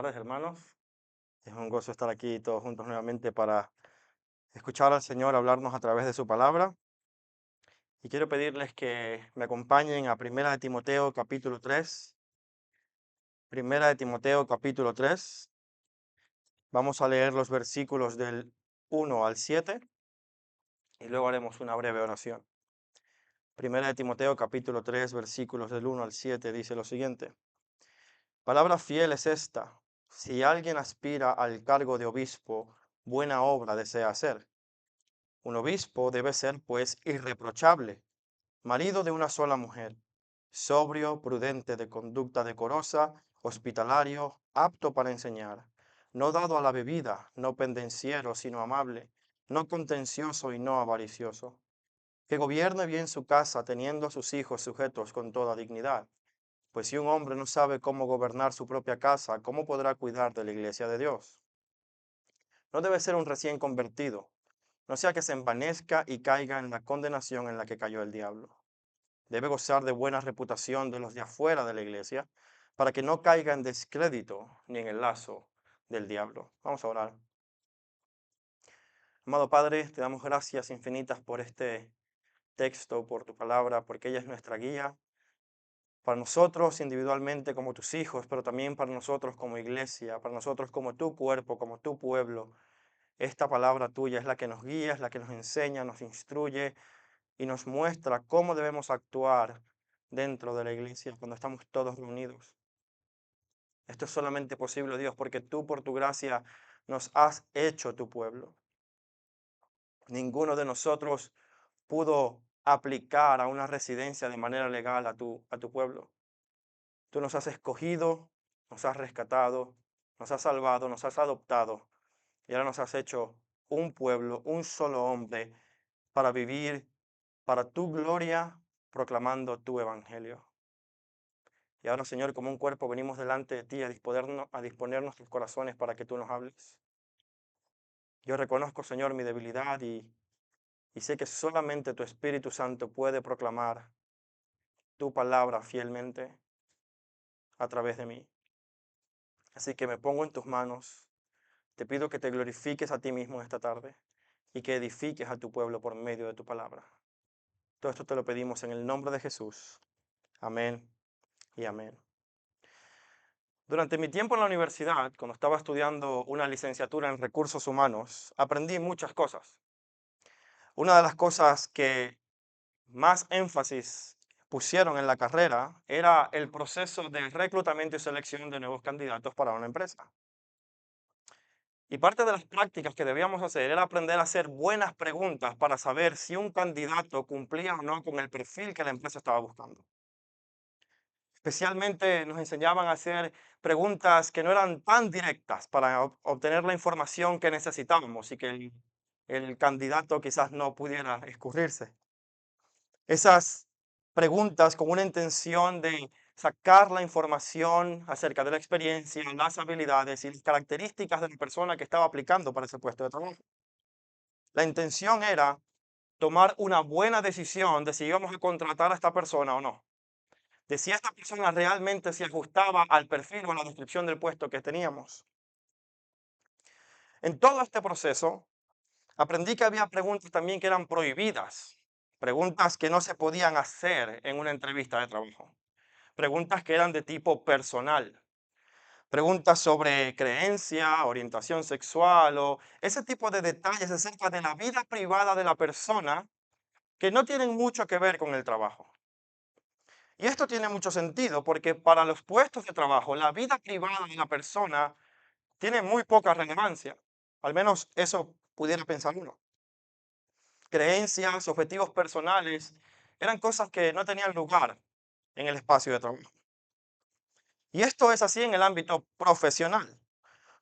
tardes, hermanos. Es un gozo estar aquí todos juntos nuevamente para escuchar al Señor hablarnos a través de su palabra. Y quiero pedirles que me acompañen a Primera de Timoteo capítulo 3. Primera de Timoteo capítulo 3. Vamos a leer los versículos del 1 al 7 y luego haremos una breve oración. Primera de Timoteo capítulo 3, versículos del 1 al 7 dice lo siguiente. Palabra fiel es esta: si alguien aspira al cargo de obispo, buena obra desea hacer. Un obispo debe ser, pues, irreprochable, marido de una sola mujer, sobrio, prudente, de conducta decorosa, hospitalario, apto para enseñar, no dado a la bebida, no pendenciero, sino amable, no contencioso y no avaricioso, que gobierne bien su casa, teniendo a sus hijos sujetos con toda dignidad. Pues si un hombre no sabe cómo gobernar su propia casa, ¿cómo podrá cuidar de la iglesia de Dios? No debe ser un recién convertido, no sea que se envanezca y caiga en la condenación en la que cayó el diablo. Debe gozar de buena reputación de los de afuera de la iglesia, para que no caiga en descrédito ni en el lazo del diablo. Vamos a orar. Amado Padre, te damos gracias infinitas por este texto, por tu palabra, porque ella es nuestra guía para nosotros individualmente como tus hijos, pero también para nosotros como iglesia, para nosotros como tu cuerpo, como tu pueblo. Esta palabra tuya es la que nos guía, es la que nos enseña, nos instruye y nos muestra cómo debemos actuar dentro de la iglesia cuando estamos todos reunidos. Esto es solamente posible, Dios, porque tú por tu gracia nos has hecho tu pueblo. Ninguno de nosotros pudo aplicar a una residencia de manera legal a tu pueblo. Tú nos has escogido, nos has rescatado, nos has salvado, nos has adoptado y ahora nos has hecho un pueblo, un solo hombre para vivir para tu gloria, proclamando tu evangelio. Y ahora, Señor, como un cuerpo, venimos delante de ti a disponer nuestros corazones para que tú nos hables. Yo reconozco, Señor, mi debilidad y sé que solamente tu Espíritu Santo puede proclamar tu palabra fielmente a través de mí. Así que me pongo en tus manos. Te pido que te glorifiques a ti mismo esta tarde y que edifiques a tu pueblo por medio de tu palabra. Todo esto te lo pedimos en el nombre de Jesús. Amén y amén. Durante mi tiempo en la universidad, cuando estaba estudiando una licenciatura en recursos humanos, aprendí muchas cosas. Una de las cosas que más énfasis pusieron en la carrera era el proceso de reclutamiento y selección de nuevos candidatos para una empresa. Y parte de las prácticas que debíamos hacer era aprender a hacer buenas preguntas para saber si un candidato cumplía o no con el perfil que la empresa estaba buscando. Especialmente nos enseñaban a hacer preguntas que no eran tan directas para obtener la información que necesitábamos y que el candidato quizás no pudiera escurrirse. Esas preguntas con una intención de sacar la información acerca de la experiencia, las habilidades y las características de la persona que estaba aplicando para ese puesto de trabajo. La intención era tomar una buena decisión de si íbamos a contratar a esta persona o no, de si esta persona realmente se ajustaba al perfil o a la descripción del puesto que teníamos. En todo este proceso, aprendí que había preguntas también que eran prohibidas, preguntas que no se podían hacer en una entrevista de trabajo, preguntas que eran de tipo personal, preguntas sobre creencia, orientación sexual o ese tipo de detalles acerca de la vida privada de la persona que no tienen mucho que ver con el trabajo. Y esto tiene mucho sentido porque para los puestos de trabajo, la vida privada de la persona tiene muy poca relevancia. Al menos eso pudiera pensar uno. Creencias, objetivos personales, eran cosas que no tenían lugar en el espacio de trabajo. Y esto es así en el ámbito profesional.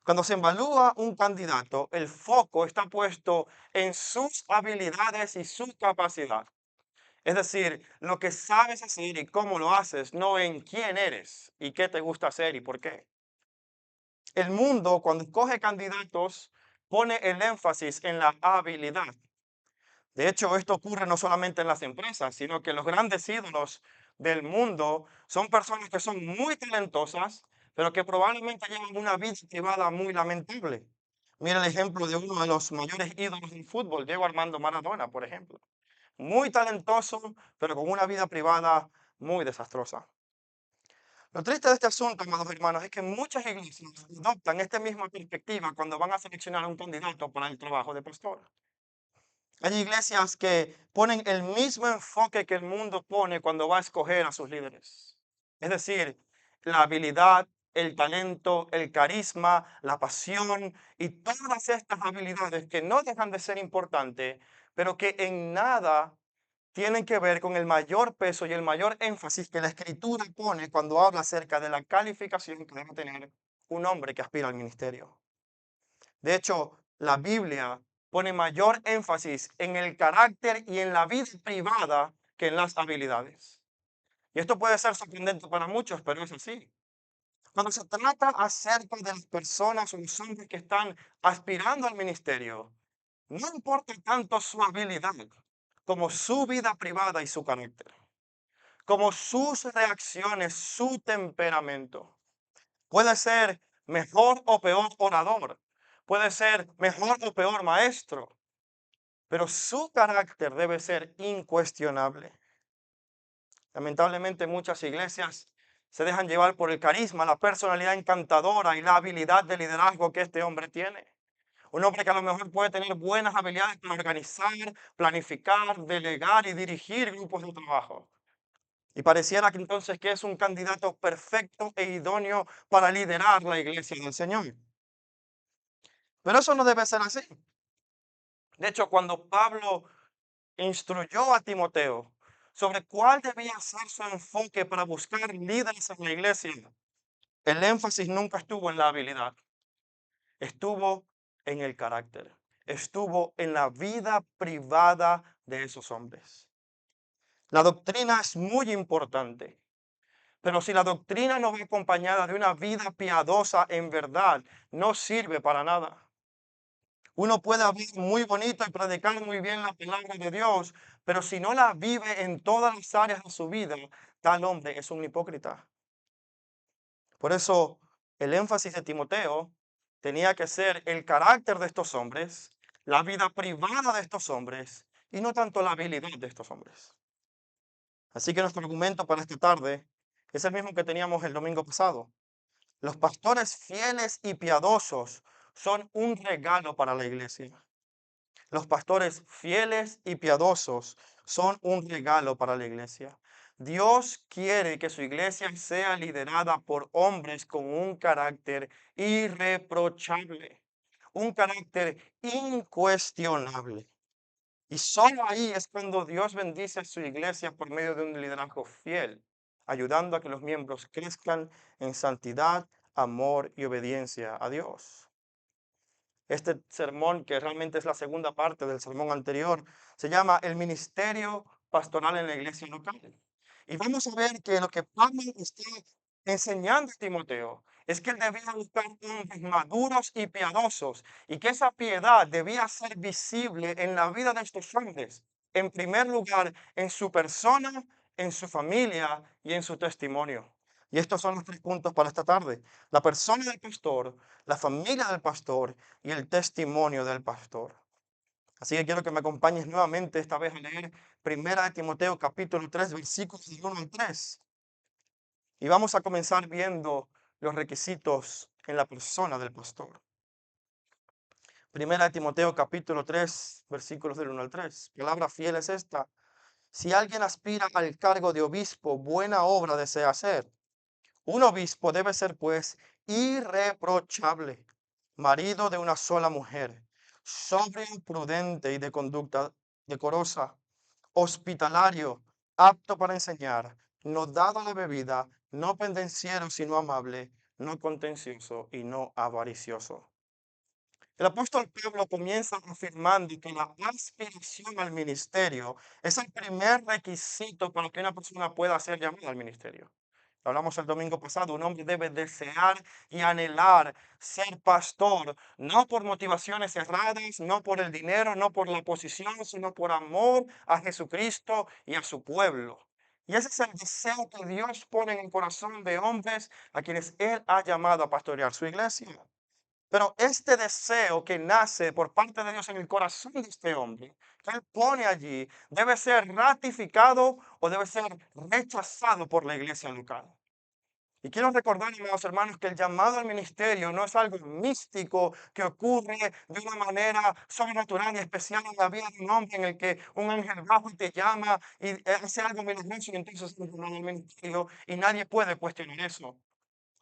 Cuando se evalúa un candidato, el foco está puesto en sus habilidades y su capacidad. Es decir, lo que sabes hacer y cómo lo haces, no en quién eres y qué te gusta hacer y por qué. El mundo, cuando escoge candidatos, pone el énfasis en la habilidad. De hecho, esto ocurre no solamente en las empresas, sino que los grandes ídolos del mundo son personas que son muy talentosas, pero que probablemente llevan una vida privada muy lamentable. Mira el ejemplo de uno de los mayores ídolos del fútbol, Diego Armando Maradona, por ejemplo. Muy talentoso, pero con una vida privada muy desastrosa. Lo triste de este asunto, amados hermanos, es que muchas iglesias adoptan esta misma perspectiva cuando van a seleccionar a un candidato para el trabajo de pastor. Hay iglesias que ponen el mismo enfoque que el mundo pone cuando va a escoger a sus líderes. Es decir, la habilidad, el talento, el carisma, la pasión y todas estas habilidades que no dejan de ser importantes, pero que en nada tienen que ver con el mayor peso y el mayor énfasis que la escritura pone cuando habla acerca de la calificación que debe tener un hombre que aspira al ministerio. De hecho, la Biblia pone mayor énfasis en el carácter y en la vida privada que en las habilidades. Y esto puede ser sorprendente para muchos, pero es así. Cuando se trata acerca de las personas o los hombres que están aspirando al ministerio, no importa tanto su habilidad como su vida privada y su carácter, como sus reacciones, su temperamento. Puede ser mejor o peor orador, puede ser mejor o peor maestro, pero su carácter debe ser incuestionable. Lamentablemente muchas iglesias se dejan llevar por el carisma, la personalidad encantadora y la habilidad de liderazgo que este hombre tiene. Un hombre que a lo mejor puede tener buenas habilidades para organizar, planificar, delegar y dirigir grupos de trabajo. Y pareciera que entonces que es un candidato perfecto e idóneo para liderar la iglesia del Señor. Pero eso no debe ser así. De hecho, cuando Pablo instruyó a Timoteo sobre cuál debía ser su enfoque para buscar líderes en la iglesia, el énfasis nunca estuvo en la habilidad, estuvo en el carácter, estuvo en la vida privada de esos hombres. La doctrina es muy importante, pero si la doctrina no va acompañada de una vida piadosa en verdad, no sirve para nada. Uno puede hablar muy bonito y predicar muy bien la palabra de Dios, pero si no la vive en todas las áreas de su vida, tal hombre es un hipócrita. Por eso el énfasis de Timoteo tenía que ser el carácter de estos hombres, la vida privada de estos hombres y no tanto la habilidad de estos hombres. Así que nuestro argumento para esta tarde es el mismo que teníamos el domingo pasado. Los pastores fieles y piadosos son un regalo para la iglesia. Los pastores fieles y piadosos son un regalo para la iglesia. Dios quiere que su iglesia sea liderada por hombres con un carácter irreprochable, un carácter incuestionable. Y solo ahí es cuando Dios bendice a su iglesia por medio de un liderazgo fiel, ayudando a que los miembros crezcan en santidad, amor y obediencia a Dios. Este sermón, que realmente es la segunda parte del sermón anterior, se llama El ministerio pastoral en la iglesia local. Y vamos a ver que lo que Pablo está enseñando a Timoteo es que él debía buscar hombres maduros y piadosos y que esa piedad debía ser visible en la vida de estos hombres. En primer lugar, en su persona, en su familia y en su testimonio. Y estos son los tres puntos para esta tarde. La persona del pastor, la familia del pastor y el testimonio del pastor. Así que quiero que me acompañes nuevamente esta vez a leer Primera de Timoteo capítulo 3 versículos del 1 al 3. Y vamos a comenzar viendo los requisitos en la persona del pastor. Primera de Timoteo capítulo 3 versículos del 1 al 3. Palabra fiel es esta. Si alguien aspira al cargo de obispo, buena obra desea hacer. Un obispo debe ser, pues, irreprochable, marido de una sola mujer, sobrio, prudente y de conducta decorosa, hospitalario, apto para enseñar, no dado a la bebida, no pendenciero, sino amable, no contencioso y no avaricioso. El apóstol Pablo comienza afirmando que la aspiración al ministerio es el primer requisito para que una persona pueda ser llamada al ministerio. Hablamos el domingo pasado, un hombre debe desear y anhelar ser pastor, no por motivaciones erradas, no por el dinero, no por la posición, sino por amor a Jesucristo y a su pueblo. Y ese es el deseo que Dios pone en el corazón de hombres a quienes Él ha llamado a pastorear su iglesia. Pero este deseo que nace por parte de Dios en el corazón de este hombre, que Él pone allí, debe ser ratificado o debe ser rechazado por la iglesia local. Y quiero recordar, amados hermanos, que el llamado al ministerio no es algo místico que ocurre de una manera sobrenatural y especial en la vida de un hombre en el que un ángel bajo y te llama y hace algo milagroso y entonces es llamado al ministerio y nadie puede cuestionar eso.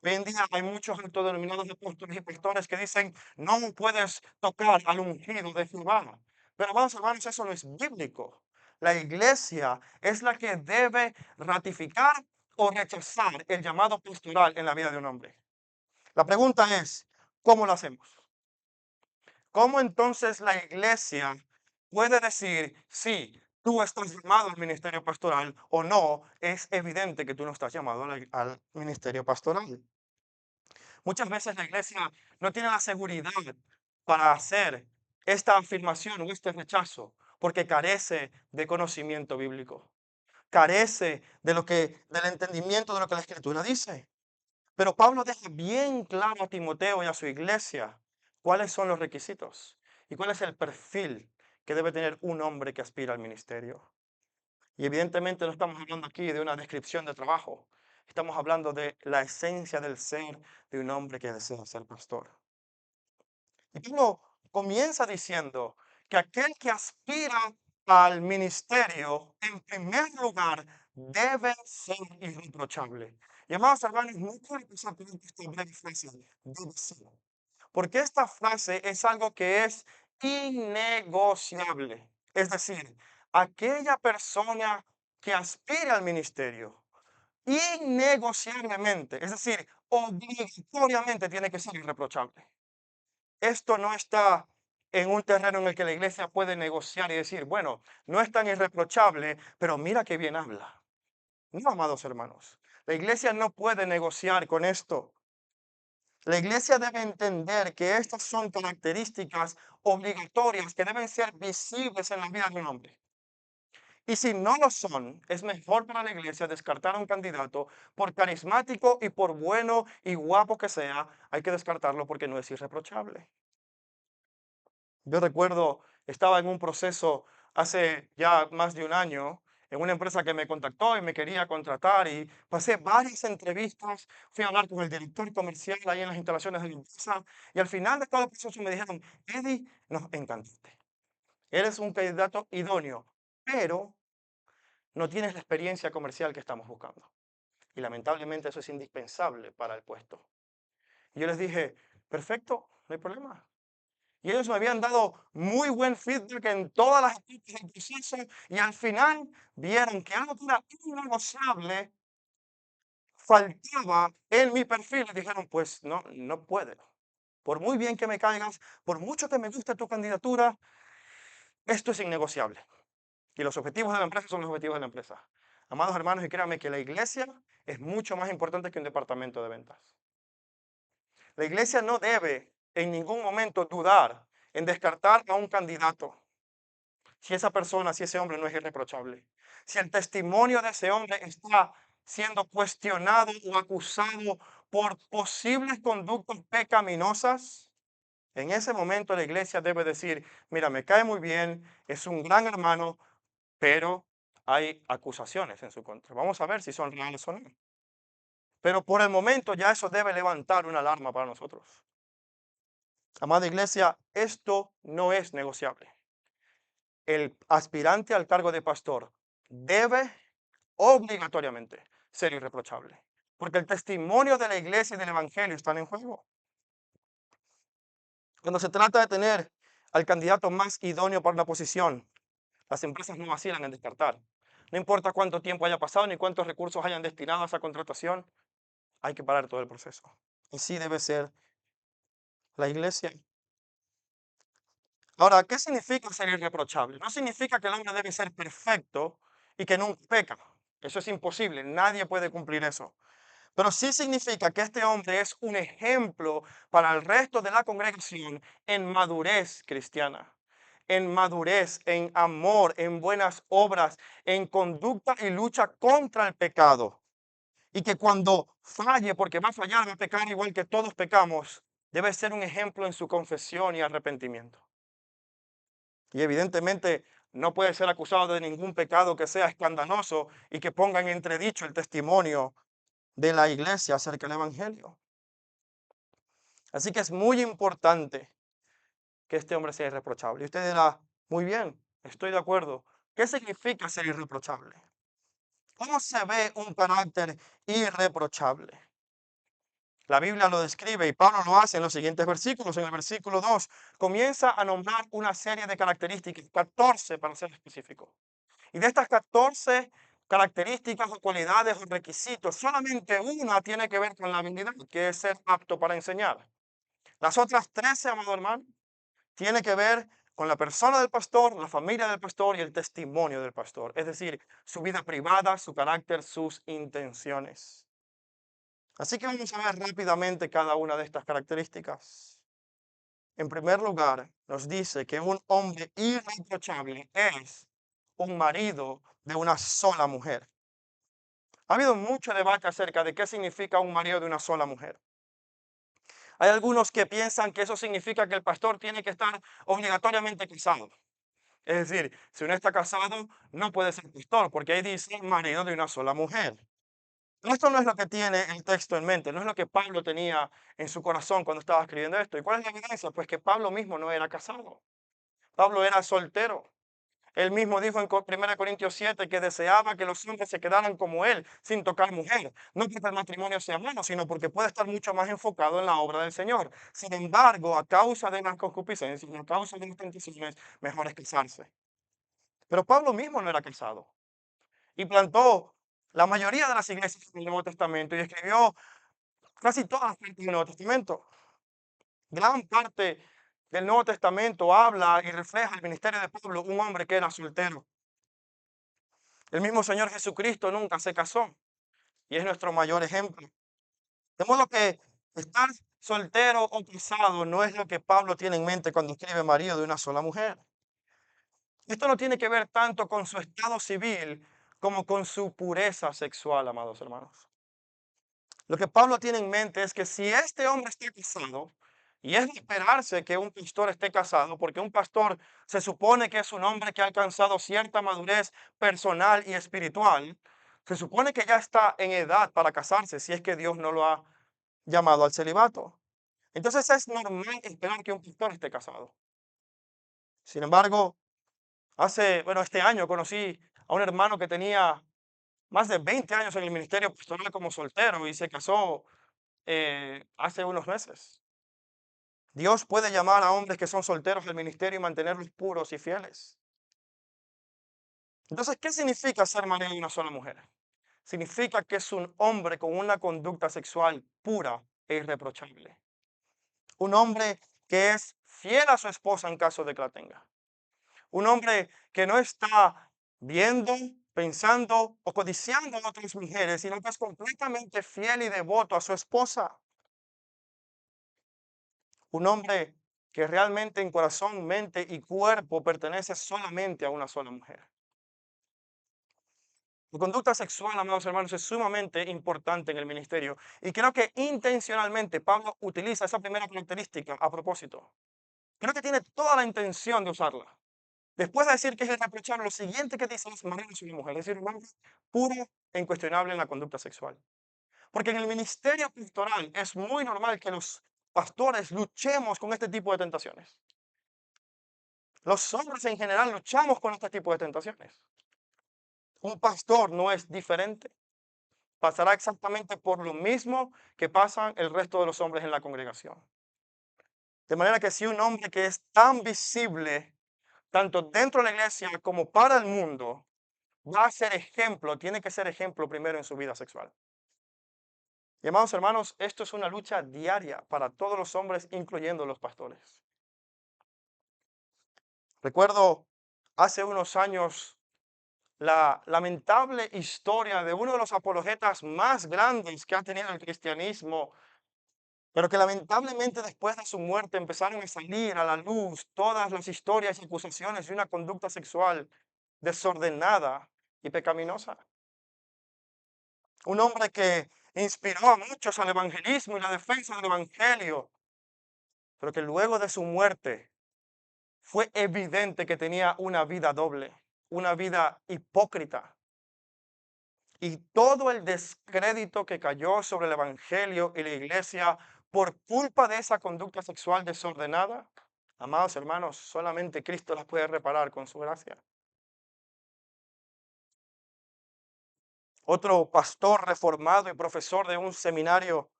Hoy en día hay muchos autodenominados apóstoles y pastores que dicen, no puedes tocar al ungido de Jehová. Pero vamos hermanos, eso no es bíblico. La iglesia es la que debe ratificar o rechazar el llamado pastoral en la vida de un hombre. La pregunta es, ¿cómo lo hacemos? ¿Cómo entonces la iglesia puede decir, sí, tú estás llamado al ministerio pastoral o no? Es evidente que tú no estás llamado al ministerio pastoral. Muchas veces la iglesia no tiene la seguridad para hacer esta afirmación o este rechazo porque carece de conocimiento bíblico, carece de del entendimiento de lo que la escritura dice. Pero Pablo deja bien claro a Timoteo y a su iglesia cuáles son los requisitos y cuál es el perfil que debe tener un hombre que aspira al ministerio. Y evidentemente no estamos hablando aquí de una descripción de trabajo. Estamos hablando de la esencia del ser de un hombre que desea ser pastor. Y Pablo comienza diciendo que aquel que aspira al ministerio, en primer lugar, debe ser irreprochable. Y amados hermanos, no quiero pasar por esta breve frase, debe ser. Porque esta frase es algo que es innegociable. Es decir, aquella persona que aspire al ministerio, innegociablemente, es decir, obligatoriamente tiene que ser irreprochable. Esto no está en un terreno en el que la iglesia puede negociar y decir, bueno, no es tan irreprochable, pero mira qué bien habla. No, amados hermanos, la iglesia no puede negociar con esto. La iglesia debe entender que estas son características obligatorias que deben ser visibles en la vida de un hombre. Y si no lo son, es mejor para la iglesia descartar a un candidato por carismático y por bueno y guapo que sea, hay que descartarlo porque no es irreprochable. Yo recuerdo, estaba en un proceso hace ya más de un año en una empresa que me contactó y me quería contratar y pasé varias entrevistas, fui a hablar con el director comercial ahí en las instalaciones de la empresa y al final de todo el proceso me dijeron, Eddie, nos encantaste, eres un candidato idóneo, pero no tienes la experiencia comercial que estamos buscando. Y lamentablemente eso es indispensable para el puesto. Y yo les dije, perfecto, no hay problema. Y ellos me habían dado muy buen feedback en todas las etapas del proceso y al final vieron que algo que era innegociable faltaba en mi perfil y dijeron, pues no, no puede. Por muy bien que me caigas, por mucho que me guste tu candidatura, esto es innegociable. Y los objetivos de la empresa son los objetivos de la empresa. Amados hermanos, y créanme que la iglesia es mucho más importante que un departamento de ventas. La iglesia no debe en ningún momento dudar en descartar a un candidato si esa persona, si ese hombre no es irreprochable. Si el testimonio de ese hombre está siendo cuestionado o acusado por posibles conductas pecaminosas, en ese momento la iglesia debe decir, mira, me cae muy bien, es un gran hermano, pero hay acusaciones en su contra. Vamos a ver si son reales o no. Pero por el momento ya eso debe levantar una alarma para nosotros. Amada iglesia, esto no es negociable. El aspirante al cargo de pastor debe obligatoriamente ser irreprochable, porque el testimonio de la iglesia y del evangelio están en juego. Cuando se trata de tener al candidato más idóneo para una posición, las empresas no vacilan en descartar. No importa cuánto tiempo haya pasado ni cuántos recursos hayan destinado a esa contratación, hay que parar todo el proceso. Así debe ser la iglesia. Ahora, ¿qué significa ser irreprochable? No significa que el hombre debe ser perfecto y que nunca peca. Eso es imposible, nadie puede cumplir eso. Pero sí significa que este hombre es un ejemplo para el resto de la congregación en madurez cristiana, en madurez, en amor, en buenas obras, en conducta y lucha contra el pecado. Y que cuando falle, porque va a fallar, va a pecar igual que todos pecamos, debe ser un ejemplo en su confesión y arrepentimiento. Y evidentemente no puede ser acusado de ningún pecado que sea escandaloso y que ponga en entredicho el testimonio de la iglesia acerca del evangelio. Así que es muy importante que este hombre sea irreprochable. Y usted dirá, muy bien, estoy de acuerdo. ¿Qué significa ser irreprochable? ¿Cómo se ve un carácter irreprochable? La Biblia lo describe y Pablo lo hace en los siguientes versículos. En el versículo 2 comienza a nombrar una serie de características, 14 para ser específico. Y de estas 14 características o cualidades o requisitos, solamente una tiene que ver con la habilidad, que es ser apto para enseñar. Las otras 13, amado hermano, tiene que ver con la persona del pastor, la familia del pastor y el testimonio del pastor. Es decir, su vida privada, su carácter, sus intenciones. Así que vamos a ver rápidamente cada una de estas características. En primer lugar, nos dice que un hombre irreprochable es un marido de una sola mujer. Ha habido mucho debate acerca de qué significa un marido de una sola mujer. Hay algunos que piensan que eso significa que el pastor tiene que estar obligatoriamente casado. Es decir, si uno está casado, no puede ser pastor, porque ahí dice marido de una sola mujer. Esto no es lo que tiene el texto en mente, no es lo que Pablo tenía en su corazón cuando estaba escribiendo esto. ¿Y cuál es la evidencia? Pues que Pablo mismo no era casado. Pablo era soltero. Él mismo dijo en 1 Corintios 7 que deseaba que los hombres se quedaran como él, sin tocar mujer. No porque el matrimonio sea bueno, sino porque puede estar mucho más enfocado en la obra del Señor. Sin embargo, a causa de las concupiscencias, a causa de las tentaciones, mejor es casarse. Pero Pablo mismo no era casado y plantó la mayoría de las iglesias del Nuevo Testamento y escribió casi todas las partes del Nuevo Testamento. Gran parte del Nuevo Testamento habla y refleja el ministerio de Pablo, un hombre que era soltero. El mismo Señor Jesucristo nunca se casó y es nuestro mayor ejemplo. De modo que estar soltero o casado no es lo que Pablo tiene en mente cuando escribe marido de una sola mujer. Esto no tiene que ver tanto con su estado civil como con su pureza sexual, amados hermanos. Lo que Pablo tiene en mente es que si este hombre está casado, y es de esperarse que un pastor esté casado, porque un pastor se supone que es un hombre que ha alcanzado cierta madurez personal y espiritual, se supone que ya está en edad para casarse, si es que Dios no lo ha llamado al celibato. Entonces es normal esperar que un pastor esté casado. Sin embargo, este año conocí a un hermano que tenía más de 20 años en el ministerio pastoral como soltero y se casó hace unos meses. Dios puede llamar a hombres que son solteros al ministerio y mantenerlos puros y fieles. Entonces, ¿qué significa ser marido de una sola mujer? Significa que es un hombre con una conducta sexual pura e irreprochable. Un hombre que es fiel a su esposa en caso de que la tenga. Un hombre que no está viendo, pensando o codiciando a otras mujeres, sino que es completamente fiel y devoto a su esposa. Un hombre que realmente en corazón, mente y cuerpo pertenece solamente a una sola mujer. La conducta sexual, amados hermanos, es sumamente importante en el ministerio. Y creo que intencionalmente Pablo utiliza esa primera característica a propósito. Creo que tiene toda la intención de usarla. Después de decir que es irreprochable, lo siguiente que dice es marido de una mujer, es decir, un hombre puro e incuestionable en la conducta sexual. Porque en el ministerio pastoral es muy normal que los pastores luchemos con este tipo de tentaciones. Los hombres en general luchamos con este tipo de tentaciones. Un pastor no es diferente. Pasará exactamente por lo mismo que pasan el resto de los hombres en la congregación. De manera que si un hombre que es tan visible, tanto dentro de la iglesia como para el mundo, va a ser ejemplo, tiene que ser ejemplo primero en su vida sexual. Y amados hermanos, esto es una lucha diaria para todos los hombres, incluyendo los pastores. Recuerdo hace unos años la lamentable historia de uno de los apologetas más grandes que ha tenido el cristianismo pero que lamentablemente después de su muerte empezaron a salir a la luz todas las historias y acusaciones de una conducta sexual desordenada y pecaminosa. Un hombre que inspiró a muchos al evangelismo y la defensa del evangelio, pero que luego de su muerte fue evidente que tenía una vida doble, una vida hipócrita. Y todo el descrédito que cayó sobre el evangelio y la iglesia por culpa de esa conducta sexual desordenada, amados hermanos, solamente Cristo las puede reparar con su gracia. Otro pastor reformado y profesor de un seminario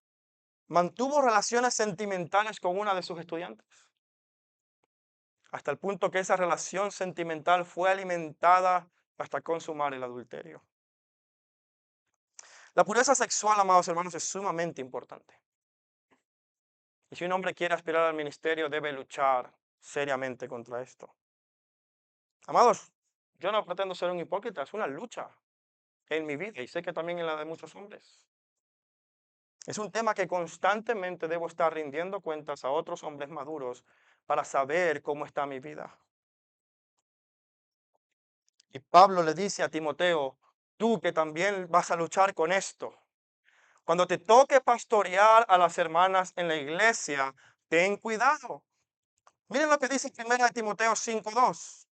mantuvo relaciones sentimentales con una de sus estudiantes, hasta el punto que esa relación sentimental fue alimentada hasta consumar el adulterio. La pureza sexual, amados hermanos, es sumamente importante. Y si un hombre quiere aspirar al ministerio, debe luchar seriamente contra esto. Amados, yo no pretendo ser un hipócrita, es una lucha en mi vida y sé que también en la de muchos hombres. Es un tema que constantemente debo estar rindiendo cuentas a otros hombres maduros para saber cómo está mi vida. Y Pablo le dice a Timoteo, tú que también vas a luchar con esto, cuando te toque pastorear a las hermanas en la iglesia, ten cuidado. Miren lo que dice 1 Timoteo 5:2,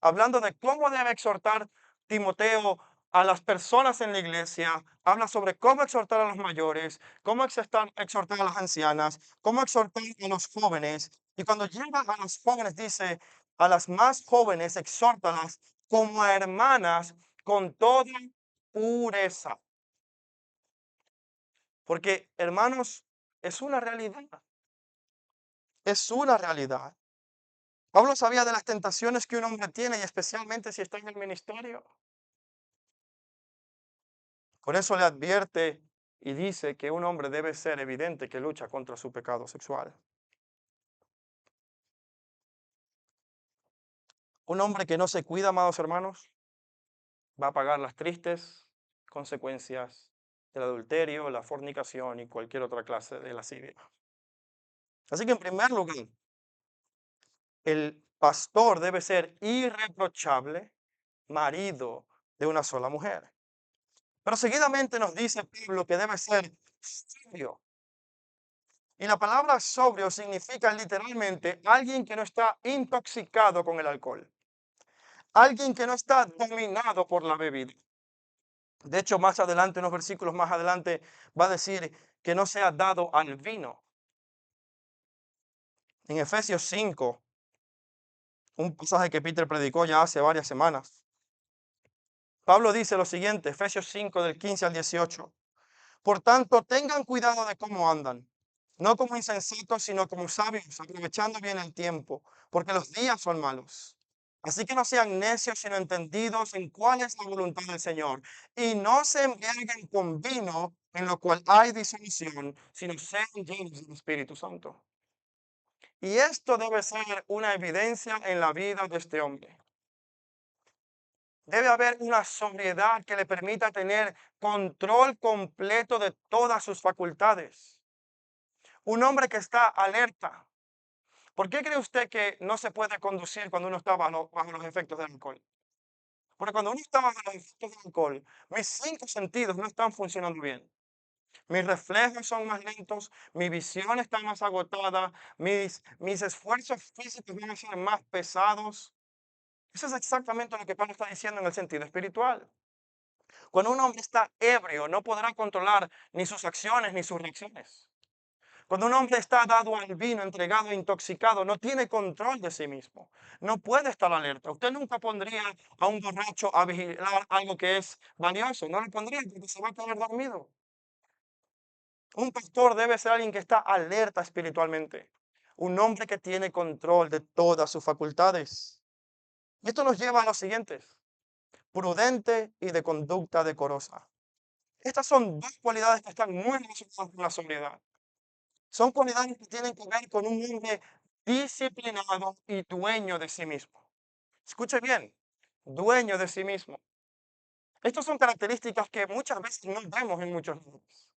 hablando de cómo debe exhortar Timoteo a las personas en la iglesia, habla sobre cómo exhortar a los mayores, cómo exhortar a las ancianas, cómo exhortar a los jóvenes. Y cuando llega a los jóvenes, dice, a las más jóvenes, exhórtalas como a hermanas con toda pureza. Porque, hermanos, es una realidad, es una realidad. Pablo sabía de las tentaciones que un hombre tiene y especialmente si está en el ministerio. Por eso le advierte y dice que un hombre debe ser evidente que lucha contra su pecado sexual. Un hombre que no se cuida, amados hermanos, va a pagar las tristes consecuencias del adulterio, la fornicación y cualquier otra clase de lascivia. Así que en primer lugar, el pastor debe ser irreprochable, marido de una sola mujer. Pero seguidamente nos dice Pablo que debe ser sobrio. Y la palabra sobrio significa literalmente alguien que no está intoxicado con el alcohol, alguien que no está dominado por la bebida. De hecho, más adelante, unos versículos más adelante, va a decir que no sea dado al vino. En Efesios 5, un pasaje que Peter predicó ya hace varias semanas, Pablo dice lo siguiente, Efesios 5 del 15 al 18. Por tanto, tengan cuidado de cómo andan, no como insensatos, sino como sabios, aprovechando bien el tiempo, porque los días son malos. Así que no sean necios, sino entendidos en cuál es la voluntad del Señor. Y no se embriaguen con vino, en lo cual hay disolución, sino sean llenos del Espíritu Santo. Y esto debe ser una evidencia en la vida de este hombre. Debe haber una sobriedad que le permita tener control completo de todas sus facultades. Un hombre que está alerta. ¿Por qué cree usted que no se puede conducir cuando uno está bajo los efectos del alcohol? Porque cuando uno está bajo los efectos del alcohol, mis cinco sentidos no están funcionando bien. Mis reflejos son más lentos, mi visión está más agotada, mis esfuerzos físicos van a ser más pesados. Eso es exactamente lo que Pablo está diciendo en el sentido espiritual. Cuando un hombre está ebrio, no podrá controlar ni sus acciones ni sus reacciones. Cuando un hombre está dado al vino, entregado, intoxicado, no tiene control de sí mismo. No puede estar alerta. Usted nunca pondría a un borracho a vigilar algo que es valioso. No lo pondría porque se va a quedar dormido. Un pastor debe ser alguien que está alerta espiritualmente. Un hombre que tiene control de todas sus facultades. Y esto nos lleva a los siguientes. Prudente y de conducta decorosa. Estas son dos cualidades que están muy relacionadas con la sobriedad. Son cualidades que tienen que ver con un hombre disciplinado y dueño de sí mismo. Escuche bien, dueño de sí mismo. Estas son características que muchas veces no vemos en muchos hombres.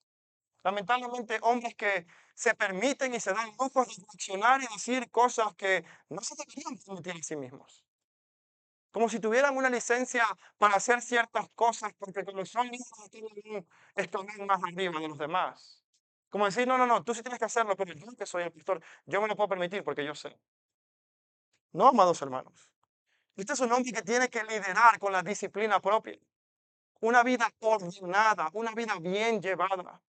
Lamentablemente, hombres que se permiten y se dan lujos de reaccionar y decir cosas que no se deberían permitir a sí mismos. Como si tuvieran una licencia para hacer ciertas cosas, porque como son líderes tienen un escalón más arriba de los demás. Como decir, no, no, no, tú sí tienes que hacerlo, pero yo que soy el pastor, yo me lo puedo permitir porque yo sé. No, amados hermanos. Este es un hombre que tiene que liderar con la disciplina propia. Una vida ordenada, una vida bien llevada.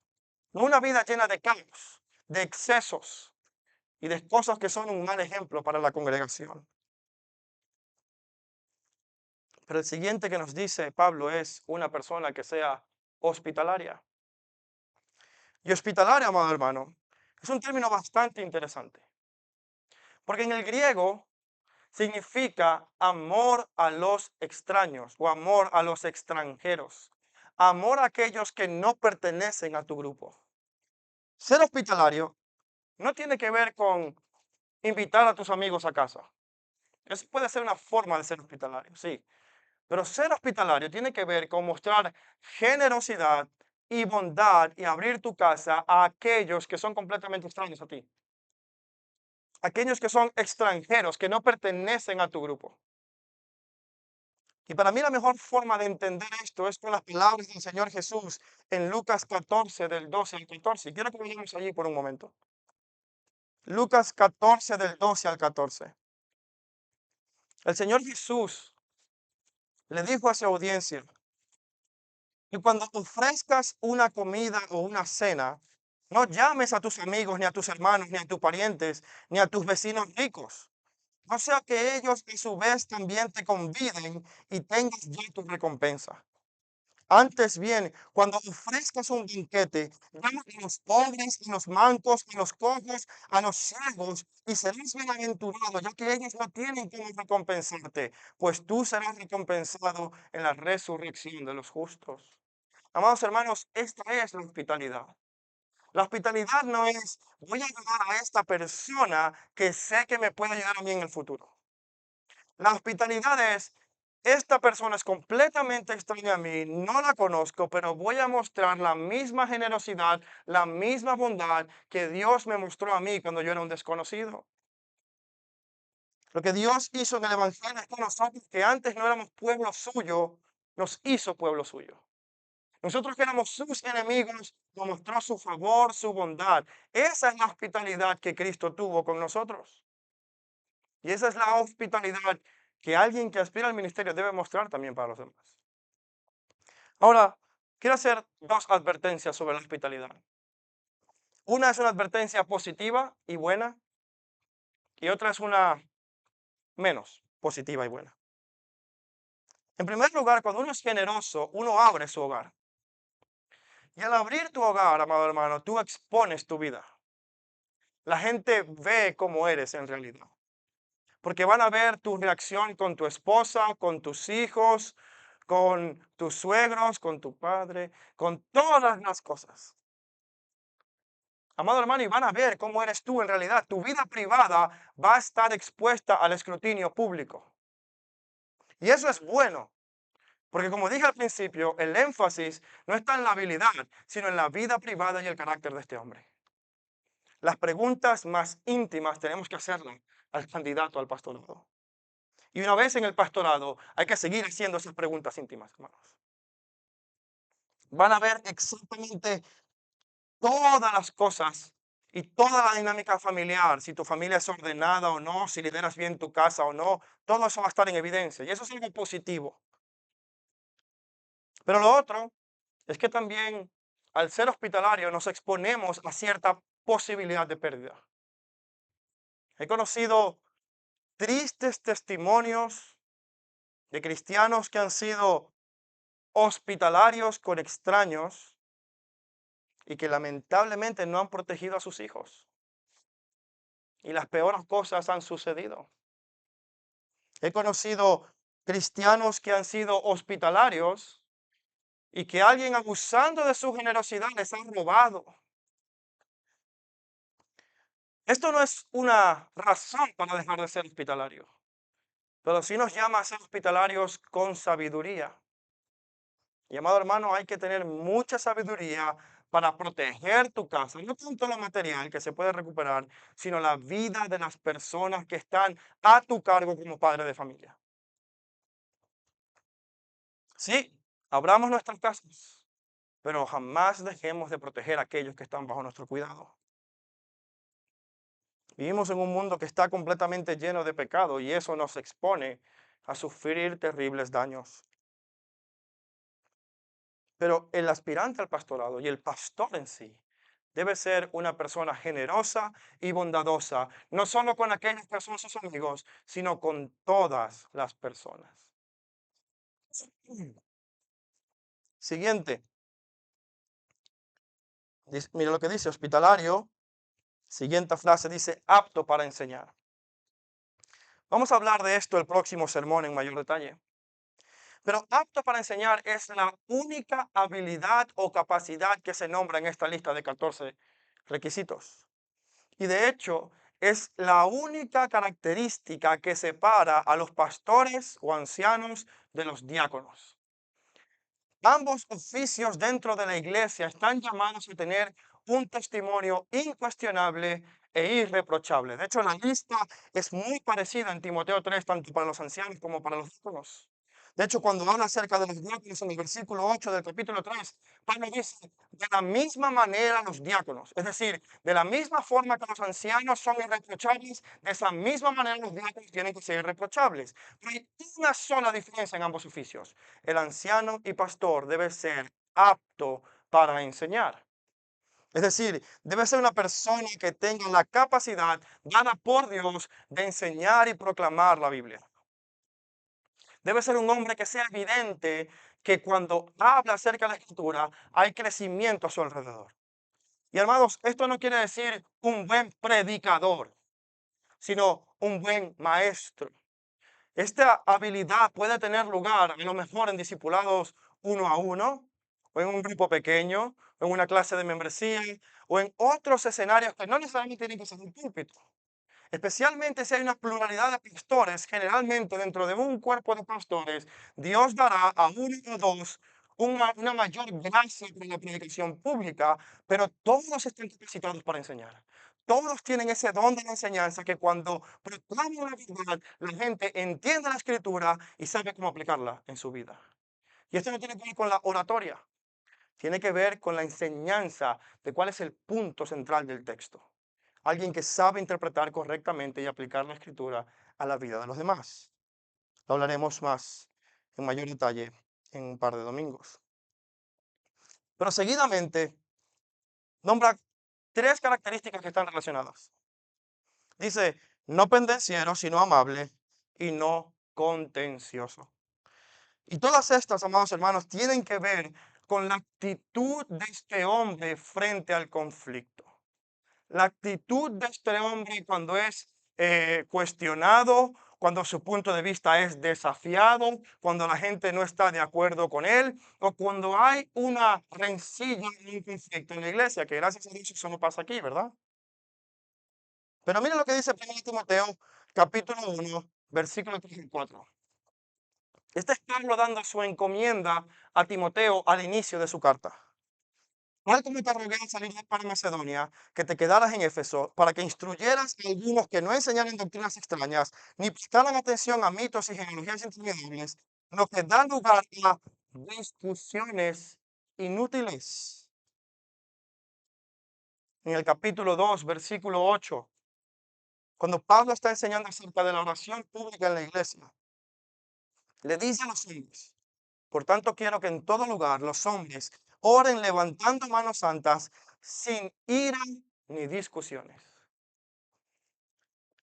No una vida llena de caos, de excesos y de cosas que son un mal ejemplo para la congregación. Pero el siguiente que nos dice Pablo es una persona que sea hospitalaria. Y hospitalaria, amado hermano, es un término bastante interesante. Porque en el griego significa amor a los extraños o amor a los extranjeros. Amor a aquellos que no pertenecen a tu grupo. Ser hospitalario no tiene que ver con invitar a tus amigos a casa. Eso puede ser una forma de ser hospitalario, sí. Pero ser hospitalario tiene que ver con mostrar generosidad y bondad y abrir tu casa a aquellos que son completamente extraños a ti. Aquellos que son extranjeros, que no pertenecen a tu grupo. Y para mí la mejor forma de entender esto es con las palabras del Señor Jesús en Lucas 14, del 12 al 14. Quiero que vayamos allí por un momento. Lucas 14, del 12 al 14. El Señor Jesús le dijo a su audiencia que cuando ofrezcas una comida o una cena, no llames a tus amigos, ni a tus hermanos, ni a tus parientes, ni a tus vecinos ricos. No sea que ellos a su vez también te conviden y tengas ya tu recompensa. Antes bien, cuando ofrezcas un banquete, llama a los pobres, a los mancos, a los cojos, a los ciegos, y serás bienaventurado, ya que ellos no tienen cómo recompensarte, pues tú serás recompensado en la resurrección de los justos. Amados hermanos, esta es la hospitalidad. La hospitalidad no es, voy a ayudar a esta persona que sé que me puede ayudar a mí en el futuro. La hospitalidad es, esta persona es completamente extraña a mí, no la conozco, pero voy a mostrar la misma generosidad, la misma bondad que Dios me mostró a mí cuando yo era un desconocido. Lo que Dios hizo en el Evangelio es que nosotros que antes no éramos pueblo suyo, nos hizo pueblo suyo. Nosotros que éramos sus enemigos, nos mostró su favor, su bondad. Esa es la hospitalidad que Cristo tuvo con nosotros. Y esa es la hospitalidad que alguien que aspira al ministerio debe mostrar también para los demás. Ahora, quiero hacer dos advertencias sobre la hospitalidad. Una es una advertencia positiva y buena, y otra es una menos positiva y buena. En primer lugar, cuando uno es generoso, uno abre su hogar. Y al abrir tu hogar, amado hermano, tú expones tu vida. La gente ve cómo eres en realidad. Porque van a ver tu reacción con tu esposa, con tus hijos, con tus suegros, con tu padre, con todas las cosas. Amado hermano, y van a ver cómo eres tú en realidad. Tu vida privada va a estar expuesta al escrutinio público. Y eso es bueno, porque como dije al principio, el énfasis no está en la habilidad, sino en la vida privada y el carácter de este hombre. Las preguntas más íntimas tenemos que hacerlas al candidato al pastorado. Y una vez en el pastorado, hay que seguir haciendo esas preguntas íntimas, hermanos. Van a ver exactamente todas las cosas y toda la dinámica familiar, si tu familia es ordenada o no, si lideras bien tu casa o no, todo eso va a estar en evidencia. Y eso es algo positivo. Pero lo otro es que también al ser hospitalario nos exponemos a cierta posibilidad de pérdida. He conocido tristes testimonios de cristianos que han sido hospitalarios con extraños y que lamentablemente no han protegido a sus hijos. Y las peores cosas han sucedido. He conocido cristianos que han sido hospitalarios y que alguien abusando de su generosidad les ha robado. Esto no es una razón para dejar de ser hospitalario, pero sí nos llama a ser hospitalarios con sabiduría. Y amado hermano, hay que tener mucha sabiduría para proteger tu casa, no tanto lo material que se puede recuperar, sino la vida de las personas que están a tu cargo como padre de familia. Sí, abramos nuestras casas, pero jamás dejemos de proteger a aquellos que están bajo nuestro cuidado. Vivimos en un mundo que está completamente lleno de pecado y eso nos expone a sufrir terribles daños. Pero el aspirante al pastorado y el pastor en sí debe ser una persona generosa y bondadosa, no solo con aquellos que son sus amigos, sino con todas las personas. Siguiente, mira lo que dice, hospitalario. Siguiente frase dice, apto para enseñar. Vamos a hablar de esto el próximo sermón en mayor detalle. Pero apto para enseñar es la única habilidad o capacidad que se nombra en esta lista de 14 requisitos. Y de hecho, es la única característica que separa a los pastores o ancianos de los diáconos. Ambos oficios dentro de la iglesia están llamados a tener un testimonio incuestionable e irreprochable. De hecho, la lista es muy parecida en Timoteo 3, tanto para los ancianos como para los diáconos. De hecho, cuando habla acerca de los diáconos en el versículo 8 del capítulo 3, Pablo dice, de la misma manera los diáconos, es decir, de la misma forma que los ancianos son irreprochables, de esa misma manera los diáconos tienen que ser irreprochables. Pero hay una sola diferencia en ambos oficios. El anciano y pastor debe ser apto para enseñar. Es decir, debe ser una persona que tenga la capacidad dada por Dios de enseñar y proclamar la Biblia. Debe ser un hombre que sea evidente que cuando habla acerca de la escritura hay crecimiento a su alrededor. Y hermanos, esto no quiere decir un buen predicador, sino un buen maestro. Esta habilidad puede tener lugar a lo mejor en discipulados uno a uno, o en un grupo pequeño, o en una clase de membresía, o en otros escenarios que no necesariamente tienen que ser un púlpito. Especialmente si hay una pluralidad de pastores, generalmente dentro de un cuerpo de pastores, Dios dará a uno o dos una mayor gracia para la predicación pública, pero todos están capacitados para enseñar. Todos tienen ese don de la enseñanza que cuando proclaman la verdad, la gente entiende la escritura y sabe cómo aplicarla en su vida. Y esto no tiene que ver con la oratoria, tiene que ver con la enseñanza de cuál es el punto central del texto. Alguien que sabe interpretar correctamente y aplicar la escritura a la vida de los demás. Lo hablaremos más en mayor detalle en un par de domingos. Pero seguidamente nombra tres características que están relacionadas. Dice, no pendenciero, sino amable y no contencioso. Y todas estas, amados hermanos, tienen que ver con la actitud de este hombre frente al conflicto. La actitud de este hombre cuando es cuestionado, cuando su punto de vista es desafiado, cuando la gente no está de acuerdo con él, o cuando hay una rencilla y un conflicto en la iglesia, que gracias a Dios eso no pasa aquí, ¿verdad? Pero mira lo que dice 1 Timoteo, capítulo 1, versículo 3 y 4. Este es Pablo dando su encomienda a Timoteo al inicio de su carta. Tal como te rogué al salir para Macedonia, que te quedaras en Éfeso, para que instruyeras a algunos que no enseñaran doctrinas extrañas, ni prestaran atención a mitos y genealogías interminables, lo que da lugar a discusiones inútiles. En el capítulo 2, versículo 8, cuando Pablo está enseñando acerca de la oración pública en la iglesia, le dice a los hombres, por tanto quiero que en todo lugar los hombres oren levantando manos santas sin ira ni discusiones.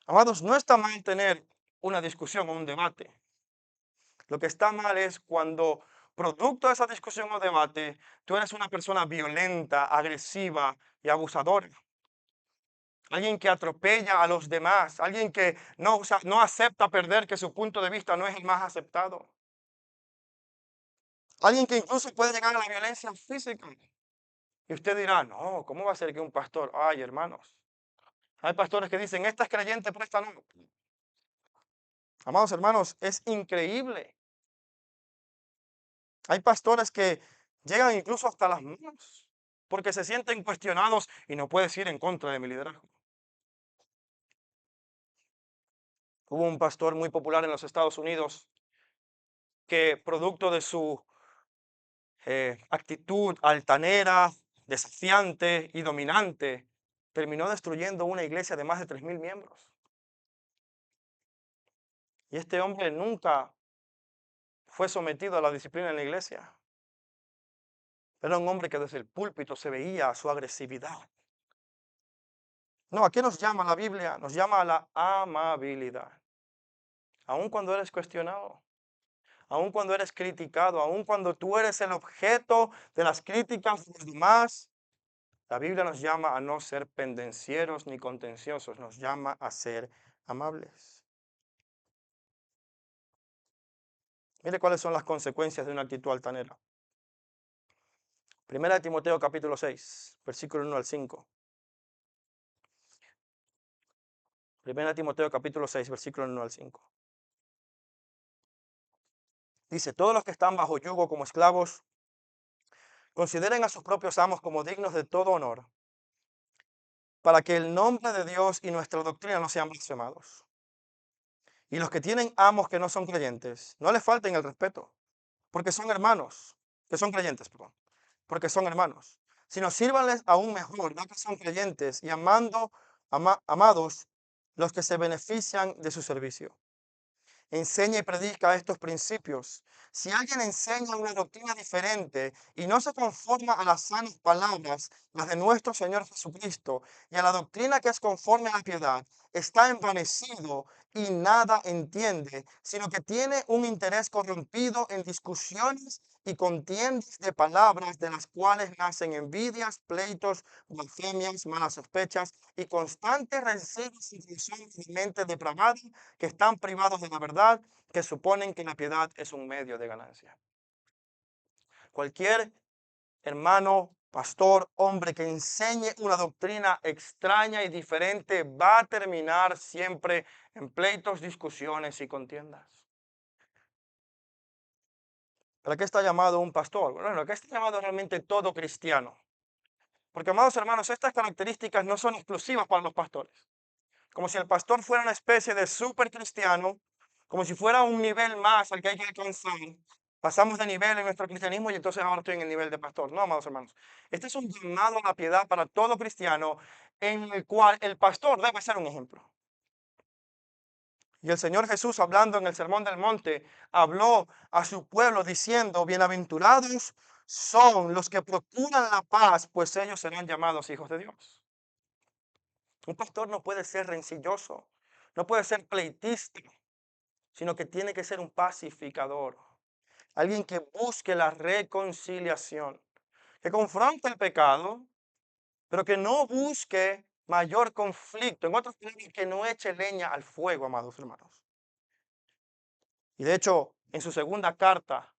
Amados, no está mal tener una discusión o un debate. Lo que está mal es cuando, producto de esa discusión o debate, tú eres una persona violenta, agresiva y abusadora. Alguien que atropella a los demás, alguien que no, o sea, no acepta perder, que su punto de vista no es el más aceptado. Alguien que incluso puede llegar a la violencia física. Y usted dirá, no, ¿cómo va a ser que un pastor? Ay, hermanos. Hay pastores que dicen, esta es creyente, pero esta no. Amados hermanos, es increíble. Hay pastores que llegan incluso hasta las manos. porque se sienten cuestionados y no puedes ir en contra de mi liderazgo. Hubo un pastor muy popular en los Estados Unidos que producto de su actitud altanera, desafiante y dominante, terminó destruyendo una iglesia de más de 3.000 miembros. Y este hombre nunca fue sometido a la disciplina en la iglesia. Era un hombre que desde el púlpito se veía su agresividad. No, ¿a qué nos llama la Biblia? Nos llama a la amabilidad. Aun cuando eres cuestionado, aun cuando eres criticado, aun cuando tú eres el objeto de las críticas de los demás, la Biblia nos llama a no ser pendencieros ni contenciosos, nos llama a ser amables. Mire cuáles son las consecuencias de una actitud altanera. Primera de Timoteo capítulo 6, versículo 1 al 5. Primera de Timoteo capítulo 6, versículo 1 al 5. Dice, todos los que están bajo yugo como esclavos, consideren a sus propios amos como dignos de todo honor, para que el nombre de Dios y nuestra doctrina no sean blasfemados. Y los que tienen amos que no son creyentes, no les falten el respeto, porque son hermanos, que son creyentes, perdón, porque son hermanos, sino sírvanles aún mejor, ya que son creyentes y amados los que se benefician de su servicio. Enseña y predica estos principios. Si alguien enseña una doctrina diferente y no se conforma a las sanas palabras, las de nuestro Señor Jesucristo, y a la doctrina que es conforme a la piedad, está envanecido y nada entiende, sino que tiene un interés corrompido en discusiones y contiendas de palabras, de las cuales nacen envidias, pleitos, blasfemias, malas sospechas y constantes rencillas y divisiones de mente depravada, que están privados de la verdad, que suponen que la piedad es un medio de ganancia. Cualquier hermano, pastor, hombre que enseñe una doctrina extraña y diferente va a terminar siempre en pleitos, discusiones y contiendas. ¿Para qué está llamado un pastor? Bueno, ¿qué está llamado realmente todo cristiano? Porque, amados hermanos, estas características no son exclusivas para los pastores. Como si el pastor fuera una especie de super cristiano, como si fuera un nivel más al que hay que alcanzar. Pasamos de nivel en nuestro cristianismo y entonces ahora estoy en el nivel de pastor. No, amados hermanos. Este es un llamado a la piedad para todo cristiano en el cual el pastor debe ser un ejemplo. Y el Señor Jesús, hablando en el Sermón del Monte, habló a su pueblo diciendo, bienaventurados son los que procuran la paz, pues ellos serán llamados hijos de Dios. Un pastor no puede ser rencilloso, no puede ser pleitista, sino que tiene que ser un pacificador. Alguien que busque la reconciliación, que confronte el pecado, pero que no busque mayor conflicto. En otras palabras, que no eche leña al fuego, amados hermanos. Y de hecho, en su segunda carta,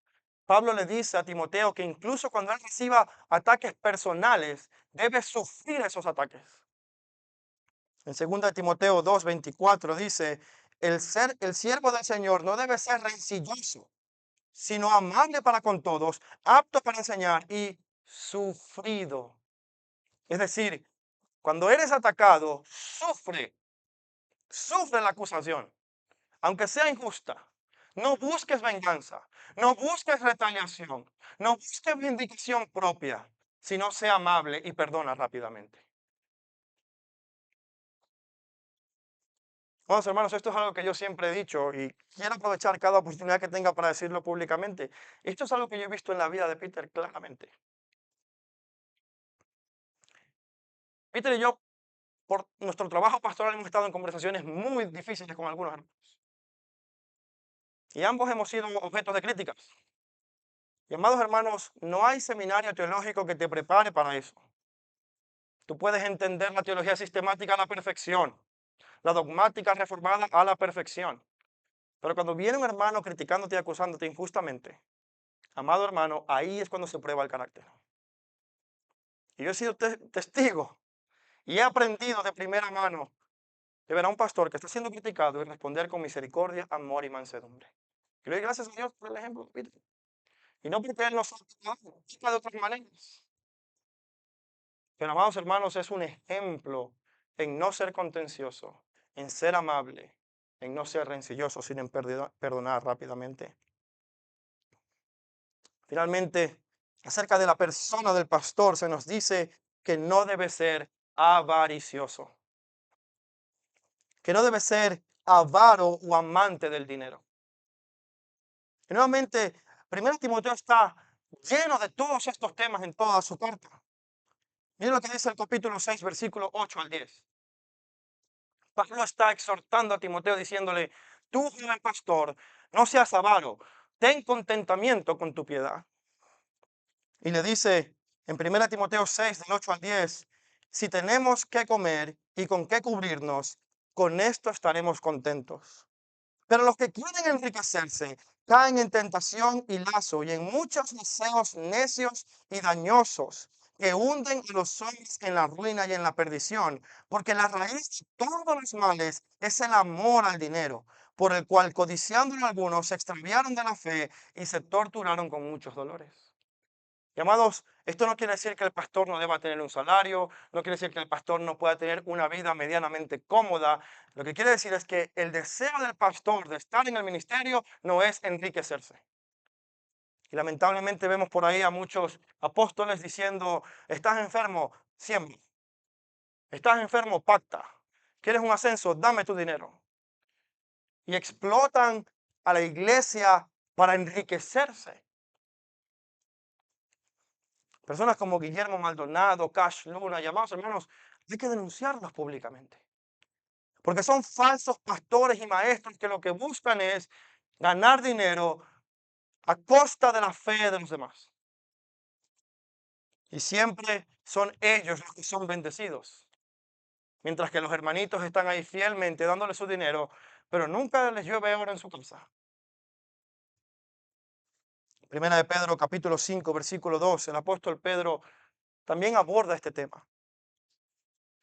Pablo le dice a Timoteo que incluso cuando él reciba ataques personales, debe sufrir esos ataques. En 2 Timoteo 2:24 dice, el siervo del Señor no debe ser rencilloso, sino amable para con todos, apto para enseñar y sufrido. Es decir, cuando eres atacado, sufre la acusación, aunque sea injusta. No busques venganza, no busques retaliación, no busques vindicación propia, sino sea amable y perdona rápidamente. Vamos, hermanos, esto es algo que yo siempre he dicho y quiero aprovechar cada oportunidad que tenga para decirlo públicamente. Esto es algo que yo he visto en la vida de Peter claramente. Peter y yo, por nuestro trabajo pastoral, hemos estado en conversaciones muy difíciles con algunos hermanos. Y ambos hemos sido objetos de críticas. Y amados hermanos, no hay seminario teológico que te prepare para eso. Tú puedes entender la teología sistemática a la perfección, la dogmática reformada a la perfección. Pero cuando viene un hermano criticándote y acusándote injustamente, amado hermano, ahí es cuando se prueba el carácter. Y yo he sido testigo y he aprendido de primera mano de ver a un pastor que está siendo criticado y responder con misericordia, amor y mansedumbre. Y le doy gracias a Dios por el ejemplo de Peter. Y no porque él nos ha criticado de otras maneras. Pero amados hermanos, es un ejemplo en no ser contencioso, en ser amable, en no ser rencilloso, sino en perdonar rápidamente. Finalmente, acerca de la persona del pastor, se nos dice que no debe ser avaricioso, que no debe ser avaro o amante del dinero. Y nuevamente, 1 Timoteo está lleno de todos estos temas en toda su carta. Miren lo que dice el capítulo 6, versículo 8 al 10. Pablo está exhortando a Timoteo diciéndole, tú, joven pastor, no seas avaro, ten contentamiento con tu piedad. Y le dice en 1 Timoteo 6, del 8 al 10, si tenemos que comer y con qué cubrirnos, con esto estaremos contentos. Pero los que quieren enriquecerse caen en tentación y lazo y en muchos deseos necios y dañosos que hunden a los hombres en la ruina y en la perdición, porque la raíz de todos los males es el amor al dinero, por el cual codiciándolo algunos se extraviaron de la fe y se torturaron con muchos dolores. Y amados, esto no quiere decir que el pastor no deba tener un salario, no quiere decir que el pastor no pueda tener una vida medianamente cómoda. Lo que quiere decir es que el deseo del pastor de estar en el ministerio no es enriquecerse. Y lamentablemente vemos por ahí a muchos apóstoles diciendo, estás enfermo, siembra. Estás enfermo, pacta. ¿Quieres un ascenso? Dame tu dinero. Y explotan a la iglesia para enriquecerse. Personas como Guillermo Maldonado, Cash Luna, llamados hermanos, hay que denunciarlos públicamente. Porque son falsos pastores y maestros que lo que buscan es ganar dinero a costa de la fe de los demás. Y siempre son ellos los que son bendecidos. Mientras que los hermanitos están ahí fielmente dándole su dinero, pero nunca les llueve oro en su casa. Primera de Pedro, capítulo 5, versículo 2, el apóstol Pedro también aborda este tema.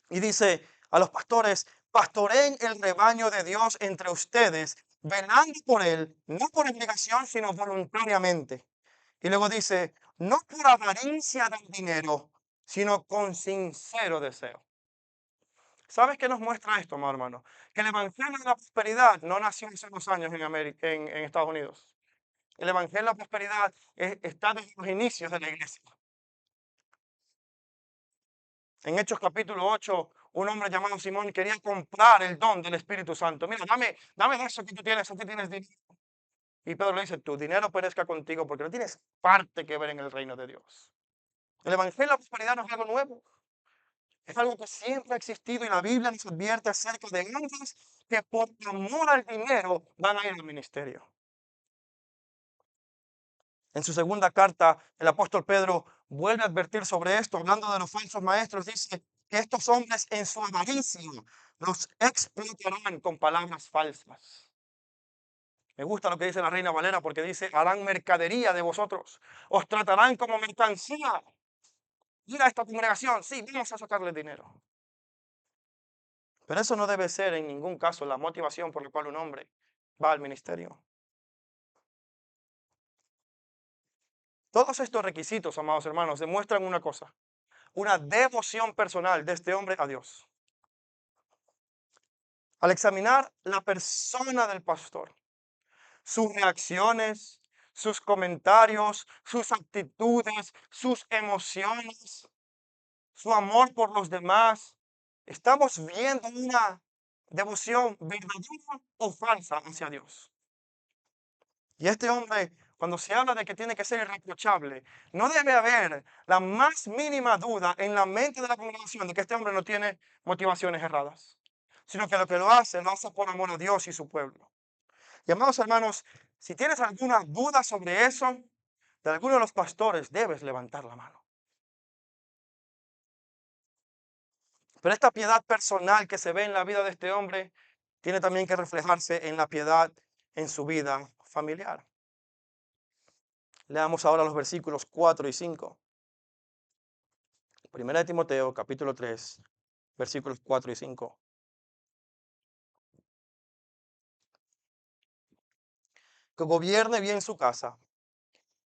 Y dice a los pastores, pastoreen el rebaño de Dios entre ustedes, velando por él, no por obligación, sino voluntariamente. Y luego dice, no por avaricia del dinero, sino con sincero deseo. ¿Sabes qué nos muestra esto, mi hermano? Que el evangelio de la prosperidad no nació hace unos años en América, en Estados Unidos. El evangelio de la prosperidad está desde los inicios de la iglesia. En Hechos capítulo 8, un hombre llamado Simón quería comprar el don del Espíritu Santo. Mira, dame de eso que tú tienes, aquí tienes dinero. Y Pedro le dice, tu dinero perezca contigo porque no tienes parte que ver en el reino de Dios. El Evangelio de la prosperidad no es algo nuevo. Es algo que siempre ha existido y la Biblia nos advierte acerca de hombres que por amor al dinero van a ir al ministerio. En su segunda carta, el apóstol Pedro vuelve a advertir sobre esto, hablando de los falsos maestros. Dice que estos hombres en su avaricia los explotarán con palabras falsas. Me gusta lo que dice la Reina Valera porque dice, harán mercadería de vosotros, os tratarán como mercancía. Mira esta congregación, sí, vamos a sacarle dinero. Pero eso no debe ser en ningún caso la motivación por la cual un hombre va al ministerio. Todos estos requisitos, amados hermanos, demuestran una cosa, una devoción personal de este hombre a Dios. Al examinar la persona del pastor, sus reacciones, sus comentarios, sus actitudes, sus emociones, su amor por los demás, estamos viendo una devoción verdadera o falsa hacia Dios. Y este hombre, cuando se habla de que tiene que ser irreprochable, no debe haber la más mínima duda en la mente de la congregación de que este hombre no tiene motivaciones erradas, sino que lo hace por amor a Dios y su pueblo. Y amados hermanos, si tienes alguna duda sobre eso, de alguno de los pastores, debes levantar la mano. Pero esta piedad personal que se ve en la vida de este hombre, tiene también que reflejarse en la piedad en su vida familiar. Leamos ahora los versículos 4 y 5. Primera de Timoteo, capítulo 3, versículos 4 y 5. Que gobierne bien su casa,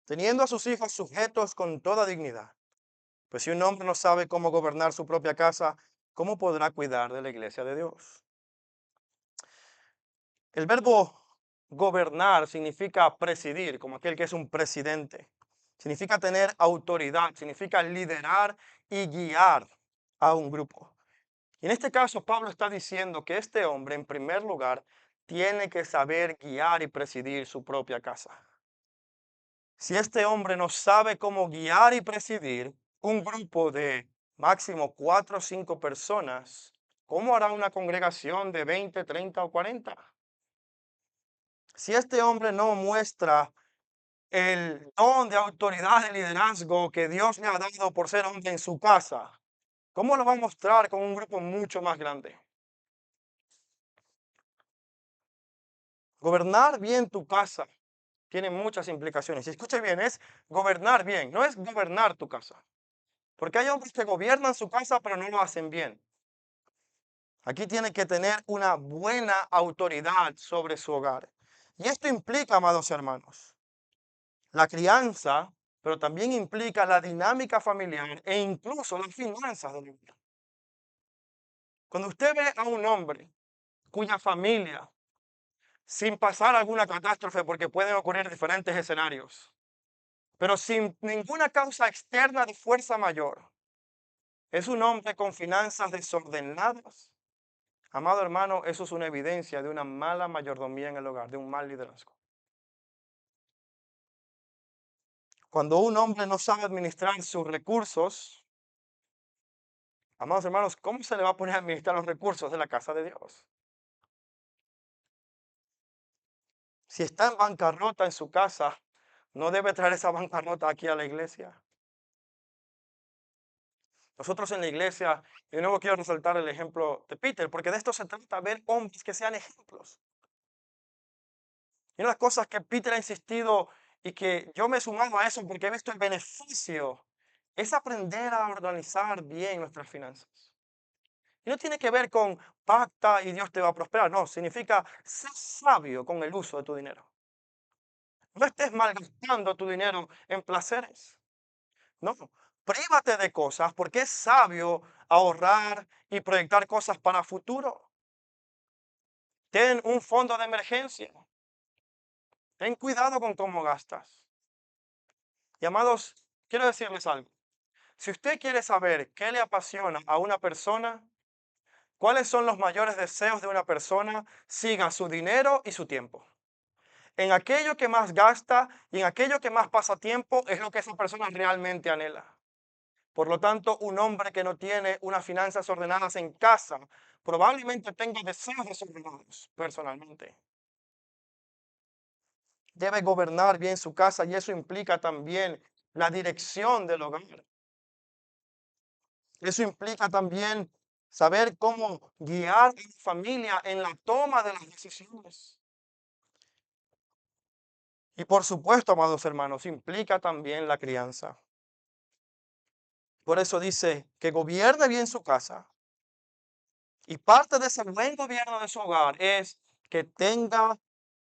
teniendo a sus hijos sujetos con toda dignidad, Pues si un hombre no sabe cómo gobernar su propia casa, ¿cómo podrá cuidar de la iglesia de Dios? El verbo gobernar significa presidir, como aquel que es un presidente. Significa tener autoridad, significa liderar y guiar a un grupo. Y en este caso, Pablo está diciendo que este hombre, en primer lugar, tiene que saber guiar y presidir su propia casa. Si este hombre no sabe cómo guiar y presidir un grupo de máximo 4 o 5 personas, ¿cómo hará una congregación de 20, 30 o 40? Si este hombre no muestra el don de autoridad y liderazgo que Dios le ha dado por ser hombre en su casa, ¿cómo lo va a mostrar con un grupo mucho más grande? Gobernar bien tu casa tiene muchas implicaciones. Y escuche bien, es gobernar bien, no es gobernar tu casa. Porque hay hombres que gobiernan su casa pero no lo hacen bien. Aquí tiene que tener una buena autoridad sobre su hogar. Y esto implica, amados hermanos, la crianza, pero también implica la dinámica familiar e incluso las finanzas del hogar. Cuando usted ve a un hombre cuya familia, sin pasar alguna catástrofe, porque pueden ocurrir diferentes escenarios, pero sin ninguna causa externa de fuerza mayor, es un hombre con finanzas desordenadas. Amado hermano, eso es una evidencia de una mala mayordomía en el hogar, de un mal liderazgo. Cuando un hombre no sabe administrar sus recursos, amados hermanos, ¿cómo se le va a poner a administrar los recursos de la casa de Dios? Si está en bancarrota en su casa, no debe traer esa bancarrota aquí a la iglesia. Nosotros en la iglesia, y de nuevo quiero resaltar el ejemplo de Peter, porque de esto se trata, ver hombres que sean ejemplos. Y una de las cosas que Peter ha insistido y que yo me he sumado a eso porque he visto el beneficio, es aprender a organizar bien nuestras finanzas. Y no tiene que ver con pacta y Dios te va a prosperar, no, significa ser sabio con el uso de tu dinero. No estés malgastando tu dinero en placeres. No, prívate de cosas porque es sabio ahorrar y proyectar cosas para futuro. Ten un fondo de emergencia. Ten cuidado con cómo gastas. Y amados, quiero decirles algo. Si usted quiere saber qué le apasiona a una persona, cuáles son los mayores deseos de una persona, siga su dinero y su tiempo. En aquello que más gasta y en aquello que más pasa tiempo es lo que esa persona realmente anhela. Por lo tanto, un hombre que no tiene unas finanzas ordenadas en casa probablemente tenga deseos desordenados personalmente. Debe gobernar bien su casa y eso implica también la dirección del hogar. Eso implica también saber cómo guiar a la familia en la toma de las decisiones. Y por supuesto, amados hermanos, implica también la crianza. Por eso dice que gobierne bien su casa. Y parte de ese buen gobierno de su hogar es que tenga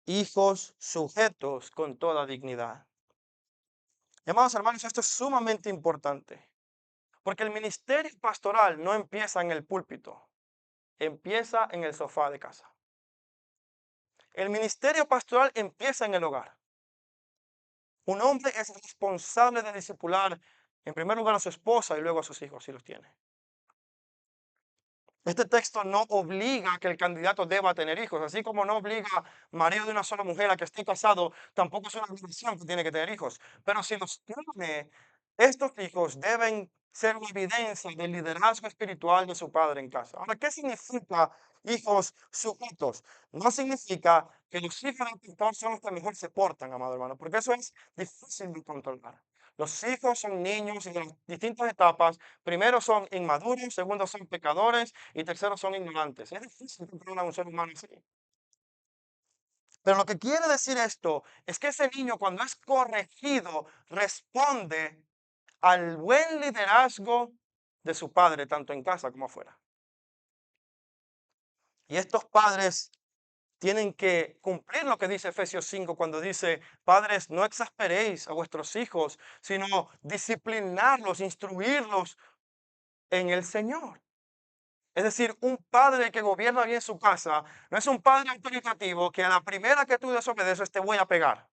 hijos sujetos con toda dignidad. Y, amados hermanos, esto es sumamente importante. Porque el ministerio pastoral no empieza en el púlpito, empieza en el sofá de casa. El ministerio pastoral empieza en el hogar. Un hombre es responsable de discipular en primer lugar a su esposa y luego a sus hijos, si los tiene. Este texto no obliga a que el candidato deba tener hijos, así como no obliga a marido de una sola mujer a que esté casado, tampoco es una obligación que tiene que tener hijos. Pero si los tiene, estos hijos deben ser una evidencia del liderazgo espiritual de su padre en casa. Ahora, ¿qué significa hijos sujetos? No significa que los hijos del pastor son los que mejor se portan, amado hermano, porque eso es difícil de controlar. Los hijos son niños y de las distintas etapas. Primero son inmaduros, segundo son pecadores y tercero son ignorantes. Es difícil controlar a un ser humano así. Pero lo que quiere decir esto es que ese niño cuando es corregido responde al buen liderazgo de su padre, tanto en casa como afuera. Y estos padres tienen que cumplir lo que dice Efesios 5 cuando dice, padres, no exasperéis a vuestros hijos, sino disciplinarlos, instruirlos en el Señor. Es decir, un padre que gobierna bien su casa no es un padre autoritativo que a la primera que tú desobedeces te voy a pegar.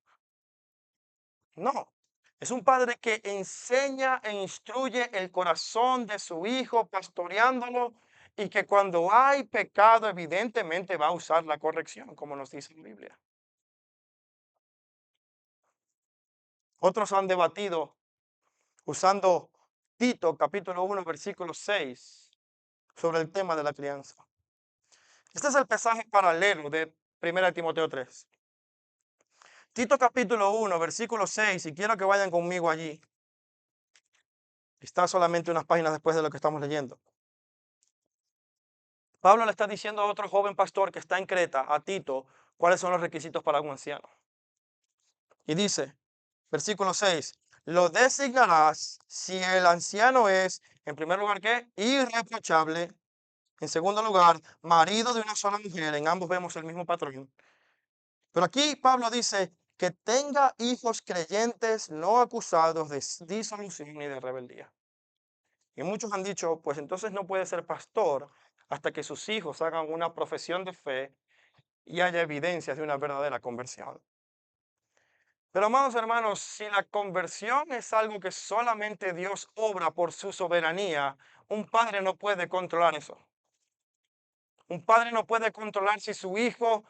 No, es un padre que enseña e instruye el corazón de su hijo, pastoreándolo, y que cuando hay pecado, evidentemente va a usar la corrección, como nos dice la Biblia. Otros han debatido usando Tito capítulo 1 versículo 6 sobre el tema de la crianza. Este es el pasaje paralelo de 1 Timoteo 3. Tito capítulo 1 versículo 6, y quiero que vayan conmigo allí. Está solamente unas páginas después de lo que estamos leyendo. Pablo le está diciendo a otro joven pastor que está en Creta, a Tito, cuáles son los requisitos para un anciano. Y dice, versículo 6, lo designarás si el anciano es, en primer lugar, ¿qué? Irreprochable. En segundo lugar, marido de una sola mujer. En ambos vemos el mismo patrón. Pero aquí Pablo dice que tenga hijos creyentes no acusados de disolución ni de rebeldía. Y muchos han dicho, pues entonces no puede ser pastor hasta que sus hijos hagan una profesión de fe y haya evidencias de una verdadera conversión. Pero amados hermanos, si la conversión es algo que solamente Dios obra por su soberanía, un padre no puede controlar eso. Un padre no puede controlar si su hijo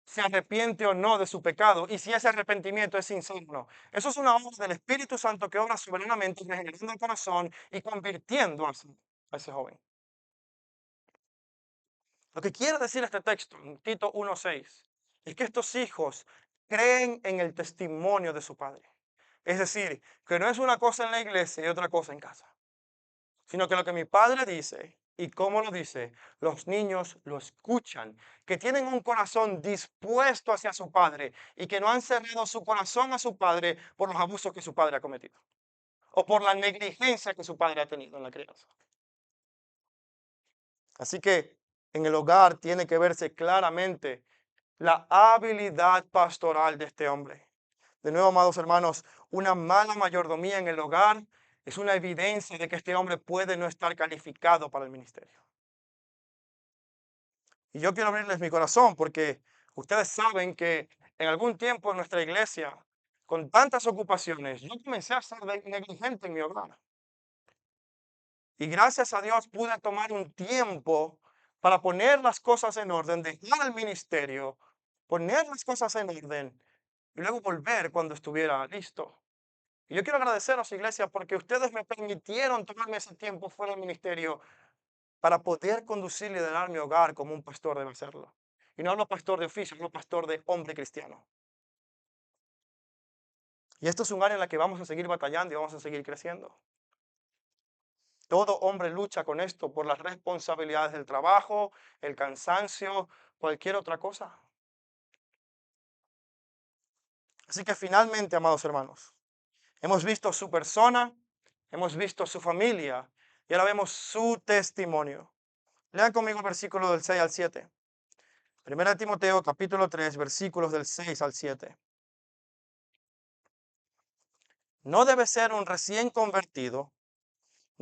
se arrepiente o no de su pecado y si ese arrepentimiento es sincero o no. Eso es una obra del Espíritu Santo que obra soberanamente, regenerando el corazón y convirtiendo a ese joven. Lo que quiere decir este texto, en Tito 1:6, es que estos hijos creen en el testimonio de su padre. Es decir, que no es una cosa en la iglesia y otra cosa en casa, sino que lo que mi padre dice y cómo lo dice, los niños lo escuchan, que tienen un corazón dispuesto hacia su padre y que no han cerrado su corazón a su padre por los abusos que su padre ha cometido o por la negligencia que su padre ha tenido en la crianza. Así que en el hogar tiene que verse claramente la habilidad pastoral de este hombre. De nuevo, amados hermanos, una mala mayordomía en el hogar es una evidencia de que este hombre puede no estar calificado para el ministerio. Y yo quiero abrirles mi corazón porque ustedes saben que en algún tiempo en nuestra iglesia, con tantas ocupaciones, yo comencé a ser negligente en mi hogar. Y gracias a Dios pude tomar un tiempo para poner las cosas en orden, dejar el ministerio, poner las cosas en orden y luego volver cuando estuviera listo. Y yo quiero agradeceros, iglesia, porque ustedes me permitieron tomarme ese tiempo fuera del ministerio para poder conducir y liderar mi hogar como un pastor debe hacerlo. Y no hablo pastor de oficio, hablo pastor de hombre cristiano. Y esto es un área en la que vamos a seguir batallando y vamos a seguir creciendo. Todo hombre lucha con esto por las responsabilidades del trabajo, el cansancio, cualquier otra cosa. Así que finalmente, amados hermanos, hemos visto su persona, hemos visto su familia y ahora vemos su testimonio. Lean conmigo el versículo del 6 al 7. 1 Timoteo capítulo 3, versículos del 6 al 7. No debe ser un recién convertido,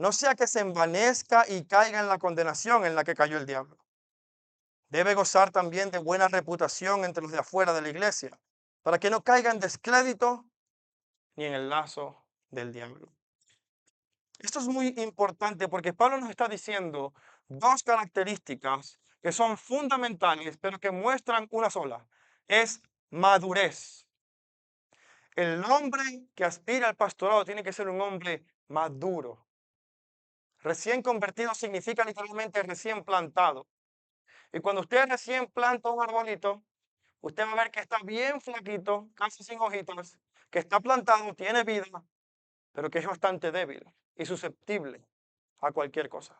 no sea que se envanezca y caiga en la condenación en la que cayó el diablo. Debe gozar también de buena reputación entre los de afuera de la iglesia, para que no caiga en descrédito ni en el lazo del diablo. Esto es muy importante porque Pablo nos está diciendo dos características que son fundamentales, pero que muestran una sola. Es madurez. El hombre que aspira al pastorado tiene que ser un hombre maduro. Recién convertido significa literalmente recién plantado. Y cuando usted recién planta un arbolito, usted va a ver que está bien flaquito, casi sin hojitas, que está plantado, tiene vida, pero que es bastante débil y susceptible a cualquier cosa.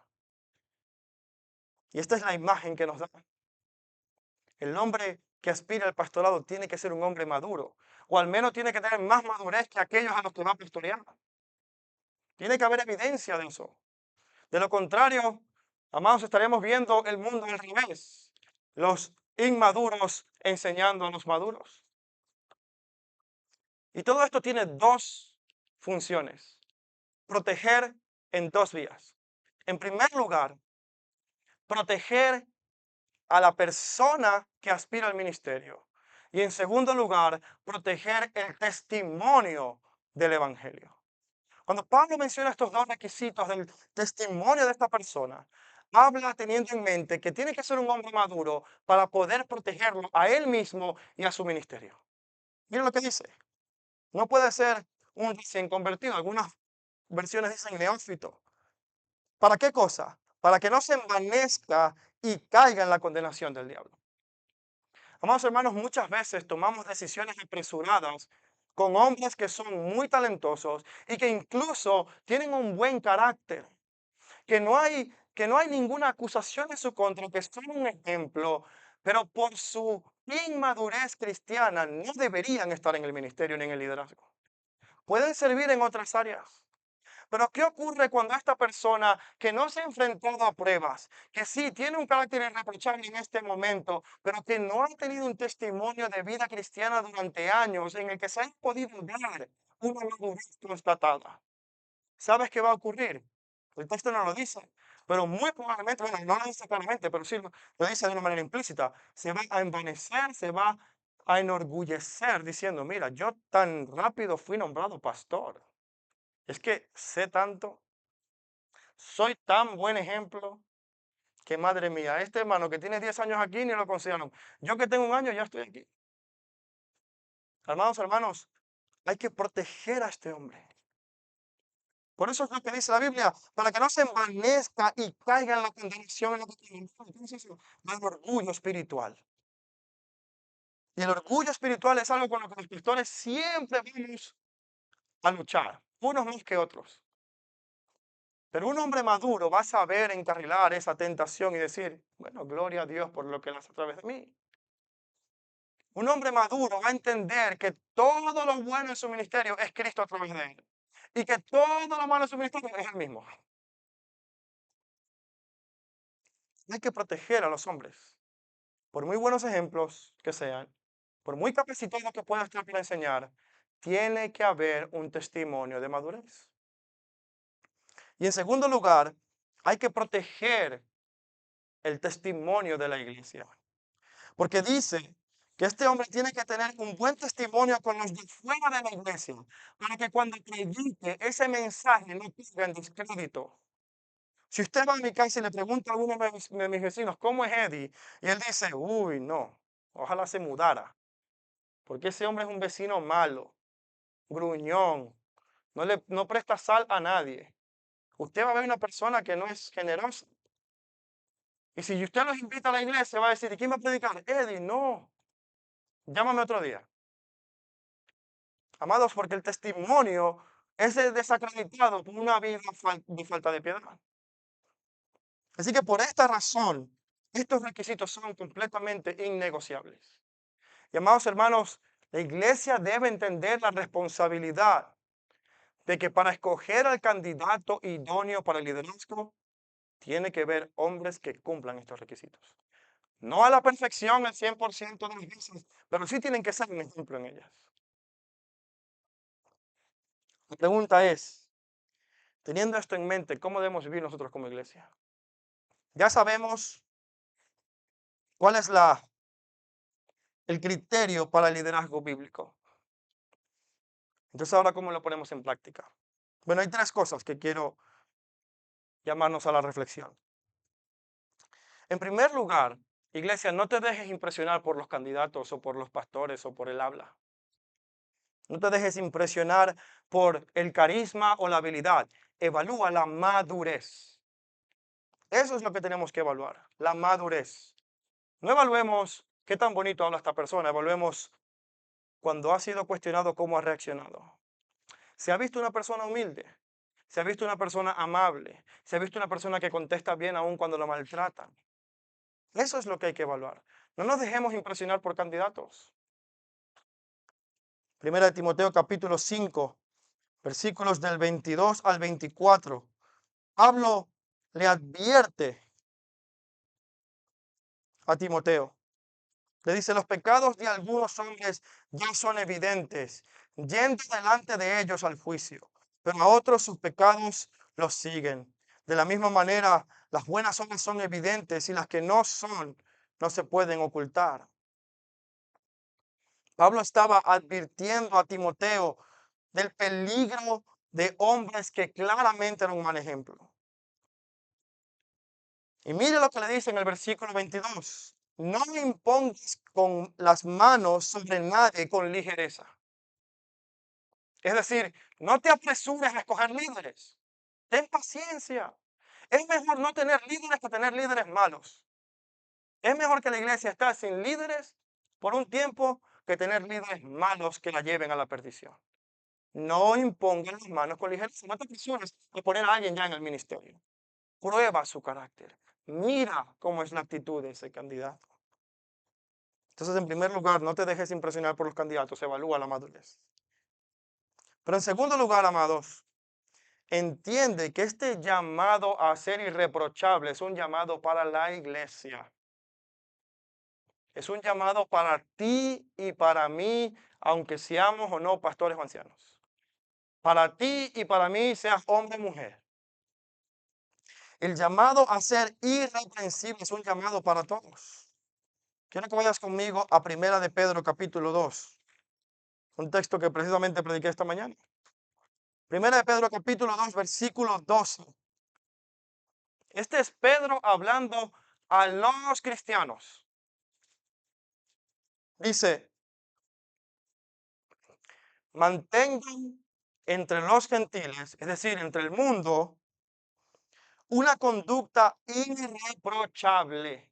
Y esta es la imagen que nos da. El hombre que aspira al pastorado tiene que ser un hombre maduro, o al menos tiene que tener más madurez que aquellos a los que va a pastorear. Tiene que haber evidencia de eso. De lo contrario, amados, estaremos viendo el mundo al revés. Los inmaduros enseñando a los maduros. Y todo esto tiene dos funciones. Proteger en dos vías. En primer lugar, proteger a la persona que aspira al ministerio. Y en segundo lugar, proteger el testimonio del Evangelio. Cuando Pablo menciona estos dos requisitos del testimonio de esta persona, habla teniendo en mente que tiene que ser un hombre maduro para poder protegerlo a él mismo y a su ministerio. Miren lo que dice. No puede ser un recién convertido. Algunas versiones dicen neófito. ¿Para qué cosa? Para que no se envanezca y caiga en la condenación del diablo. Amados hermanos, muchas veces tomamos decisiones apresuradas con hombres que son muy talentosos y que incluso tienen un buen carácter, que no hay ninguna acusación en su contra, que son un ejemplo, pero por su inmadurez cristiana no deberían estar en el ministerio ni en el liderazgo. Pueden servir en otras áreas. Pero ¿qué ocurre cuando esta persona que no se ha enfrentado a pruebas, que sí tiene un carácter irreprochable en este momento, pero que no ha tenido un testimonio de vida cristiana durante años en el que se ha podido ver una madurez constatada? ¿Sabes qué va a ocurrir? El texto no lo dice, pero muy probablemente, bueno, no lo dice claramente, pero sí lo dice de una manera implícita. Se va a envanecer, se va a enorgullecer diciendo, mira, yo tan rápido fui nombrado pastor. Es que sé tanto, soy tan buen ejemplo que madre mía, este hermano que tiene 10 años aquí ni lo consideran. Yo que tengo un año ya estoy aquí. Hermanos, hay que proteger a este hombre. Por eso es lo que dice la Biblia, para que no se envanezca y caiga en la condenación en la que entonces el orgullo espiritual. Y el orgullo espiritual es algo con lo que los pastores siempre vamos a luchar, unos más que otros. Pero un hombre maduro va a saber encarrilar esa tentación y decir, bueno, gloria a Dios por lo que él hace a través de mí. Un hombre maduro va a entender que todo lo bueno en su ministerio es Cristo a través de él. Y que todo lo malo en su ministerio es él mismo. Hay que proteger a los hombres. Por muy buenos ejemplos que sean, por muy capacitados que puedan estar para enseñar, tiene que haber un testimonio de madurez. Y en segundo lugar, hay que proteger el testimonio de la iglesia. Porque dice que este hombre tiene que tener un buen testimonio con los de fuera de la iglesia, para que cuando predique ese mensaje no caiga en descrédito. Si usted va a mi casa y le pregunta a uno de mis vecinos, ¿cómo es Eddie? Y él dice, uy, no, ojalá se mudara, porque ese hombre es un vecino malo, gruñón, no presta sal a nadie. Usted va a ver una persona que no es generosa. Y si usted los invita a la iglesia, va a decir, ¿y quién va a predicar? Eddie, no, llámame otro día. Amados, porque el testimonio es desacreditado por una vida de falta de piedad. Así que por esta razón, estos requisitos son completamente innegociables. Y amados hermanos, la iglesia debe entender la responsabilidad de que para escoger al candidato idóneo para el liderazgo, tiene que ver hombres que cumplan estos requisitos. No a la perfección el 100% de las veces, pero sí tienen que ser un ejemplo en ellas. La pregunta es, teniendo esto en mente, ¿cómo debemos vivir nosotros como iglesia? Ya sabemos cuál es el criterio para el liderazgo bíblico. Entonces, ahora, ¿cómo lo ponemos en práctica? Bueno, hay tres cosas que quiero llamarnos a la reflexión. En primer lugar, iglesia, no te dejes impresionar por los candidatos o por los pastores o por el habla. No te dejes impresionar por el carisma o la habilidad. Evalúa la madurez. Eso es lo que tenemos que evaluar, la madurez. No evaluemos qué tan bonito habla esta persona, evaluemos cuando ha sido cuestionado cómo ha reaccionado. Se ha visto una persona humilde, se ha visto una persona amable, se ha visto una persona que contesta bien aún cuando lo maltratan. Eso es lo que hay que evaluar. No nos dejemos impresionar por candidatos. Primera de Timoteo capítulo 5, versículos del 22 al 24. Pablo le advierte a Timoteo Le dice, los pecados de algunos hombres ya son evidentes, yendo delante de ellos al juicio, pero a otros sus pecados los siguen. De la misma manera, las buenas obras son evidentes y las que no son, no se pueden ocultar. Pablo estaba advirtiendo a Timoteo del peligro de hombres que claramente eran un mal ejemplo. Y mire lo que le dice en el versículo 22. No impongas con las manos sobre nadie con ligereza. Es decir, no te apresures a escoger líderes. Ten paciencia. Es mejor no tener líderes que tener líderes malos. Es mejor que la iglesia esté sin líderes por un tiempo que tener líderes malos que la lleven a la perdición. No impongan las manos con ligereza. No te apresures a poner a alguien ya en el ministerio. Prueba su carácter. Mira cómo es la actitud de ese candidato. Entonces, en primer lugar, no te dejes impresionar por los candidatos, evalúa la madurez. Pero en segundo lugar, amados, entiende que este llamado a ser irreprochable es un llamado para la iglesia. Es un llamado para ti y para mí, aunque seamos o no pastores o ancianos. Para ti y para mí, seas hombre o mujer. El llamado a ser irreprensible es un llamado para todos. Quiero que vayas conmigo a Primera de Pedro capítulo 2, un texto que precisamente prediqué esta mañana. Primera de Pedro capítulo 2, versículo 12. Este es Pedro hablando a los cristianos. Dice, mantengan entre los gentiles, es decir, entre el mundo, una conducta irreprochable,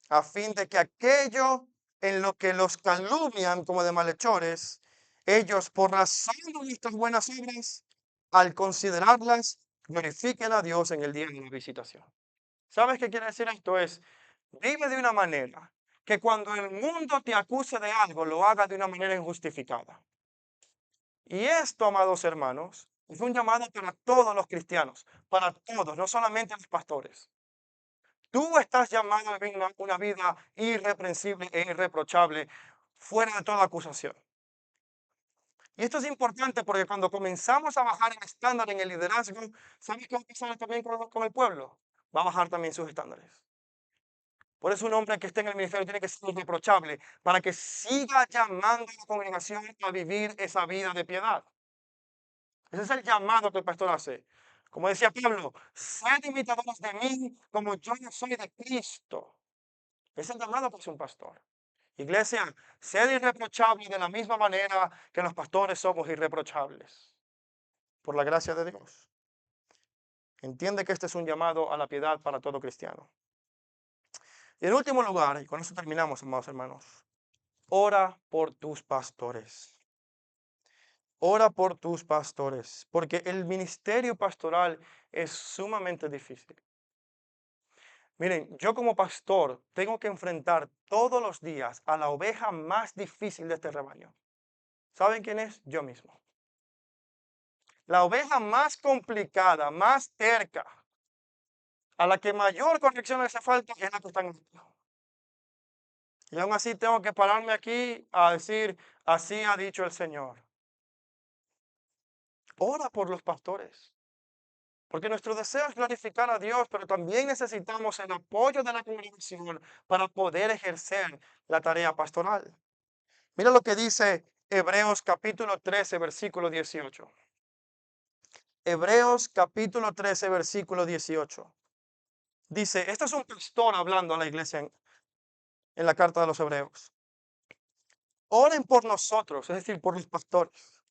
a fin de que aquello en lo que los calumnian como de malhechores, ellos por razón de nuestras buenas obras, al considerarlas, glorifiquen a Dios en el día de la visitación. ¿Sabes qué quiere decir esto? Vive de una manera que cuando el mundo te acuse de algo, lo haga de una manera injustificada. Y esto, amados hermanos, es un llamado para todos los cristianos, para todos, no solamente los pastores. Tú estás llamado a vivir una vida irreprensible e irreprochable, fuera de toda acusación. Y esto es importante porque cuando comenzamos a bajar el estándar en el liderazgo, ¿sabes qué va a pasar también con el pueblo? Va a bajar también sus estándares. Por eso un hombre que esté en el ministerio tiene que ser irreprochable para que siga llamando a la congregación a vivir esa vida de piedad. Ese es el llamado que el pastor hace. Como decía Pablo, sed imitadores de mí como yo no soy de Cristo. Es el llamado que hace un pastor. Iglesia, sed irreprochable de la misma manera que los pastores somos irreprochables. Por la gracia de Dios. Entiende que este es un llamado a la piedad para todo cristiano. Y en último lugar, y con eso terminamos, amados hermanos, ora por tus pastores. Ora por tus pastores, porque el ministerio pastoral es sumamente difícil. Miren, yo como pastor tengo que enfrentar todos los días a la oveja más difícil de este rebaño. ¿Saben quién es? Yo mismo. La oveja más complicada, más terca, a la que mayor corrección le hace falta es la que está en el espejo. Y aún así tengo que pararme aquí a decir, así ha dicho el Señor. Ora por los pastores. Porque nuestro deseo es glorificar a Dios, pero también necesitamos el apoyo de la congregación para poder ejercer la tarea pastoral. Mira lo que dice Hebreos capítulo 13, versículo 18. Hebreos capítulo 13, versículo 18. Dice, este es un pastor hablando a la iglesia en la carta de los Hebreos. Oren por nosotros, es decir, por los pastores,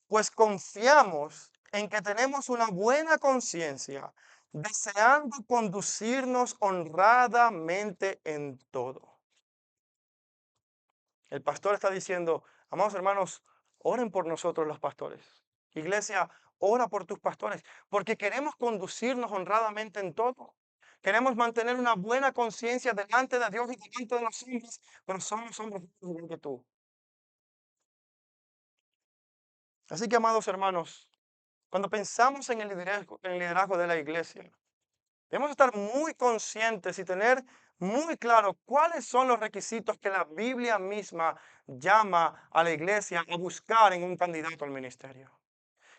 pues confiamos en que tenemos una buena conciencia, deseando conducirnos honradamente en todo. El pastor está diciendo, amados hermanos, oren por nosotros los pastores. Iglesia, ora por tus pastores, porque queremos conducirnos honradamente en todo. Queremos mantener una buena conciencia delante de Dios y delante de los hombres, pero somos hombres igual que tú. Así que, amados hermanos, cuando pensamos en el liderazgo de la iglesia, Debemos estar muy conscientes y tener muy claro cuáles son los requisitos que la Biblia misma llama a la iglesia a buscar en un candidato al ministerio.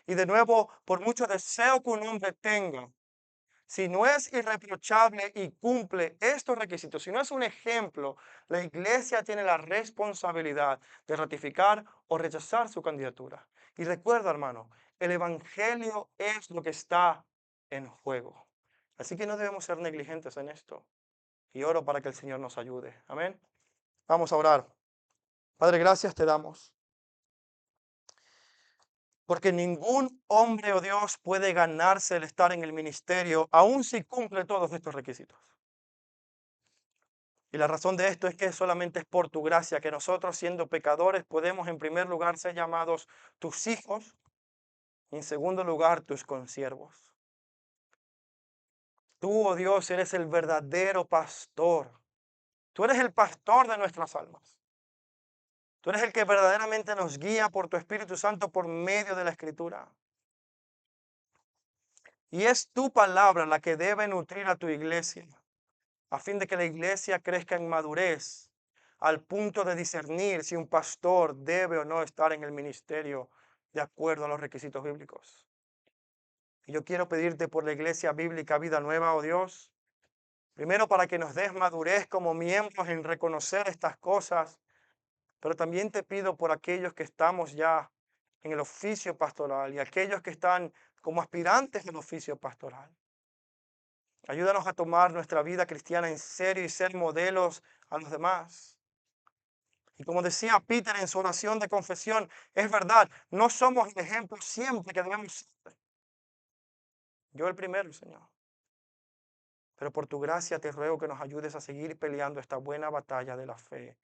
Y de nuevo, por mucho deseo que un hombre tenga, si no es irreprochable y cumple estos requisitos, si no es un ejemplo, la iglesia tiene la responsabilidad de ratificar o rechazar su candidatura. Y recuerda, hermano, el evangelio es lo que está en juego. Así que no debemos ser negligentes en esto. Y oro para que el Señor nos ayude. Amén. Vamos a orar. Padre, gracias te damos. Porque ningún hombre o Dios puede ganarse el estar en el ministerio, aun si cumple todos estos requisitos. Y la razón de esto es que solamente es por tu gracia que nosotros, siendo pecadores, podemos en primer lugar ser llamados tus hijos y en segundo lugar tus consiervos. Tú, oh Dios, eres el verdadero pastor. Tú eres el pastor de nuestras almas. Tú eres el que verdaderamente nos guía por tu Espíritu Santo por medio de la Escritura. Y es tu palabra la que debe nutrir a tu iglesia, a fin de que la iglesia crezca en madurez, al punto de discernir si un pastor debe o no estar en el ministerio de acuerdo a los requisitos bíblicos. Y yo quiero pedirte por la iglesia bíblica Vida Nueva, oh Dios, primero para que nos des madurez como miembros en reconocer estas cosas, pero también te pido por aquellos que estamos ya en el oficio pastoral y aquellos que están como aspirantes del oficio pastoral. Ayúdanos a tomar nuestra vida cristiana en serio y ser modelos a los demás. Y como decía Peter en su oración de confesión, es verdad, no somos el ejemplo siempre que debemos ser. Yo el primero, Señor. Pero por tu gracia te ruego que nos ayudes a seguir peleando esta buena batalla de la fe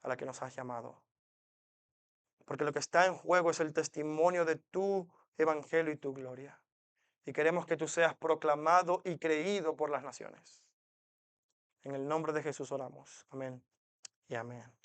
a la que nos has llamado. Porque lo que está en juego es el testimonio de tu evangelio y tu gloria. Y queremos que tú seas proclamado y creído por las naciones. En el nombre de Jesús oramos. Amén y amén.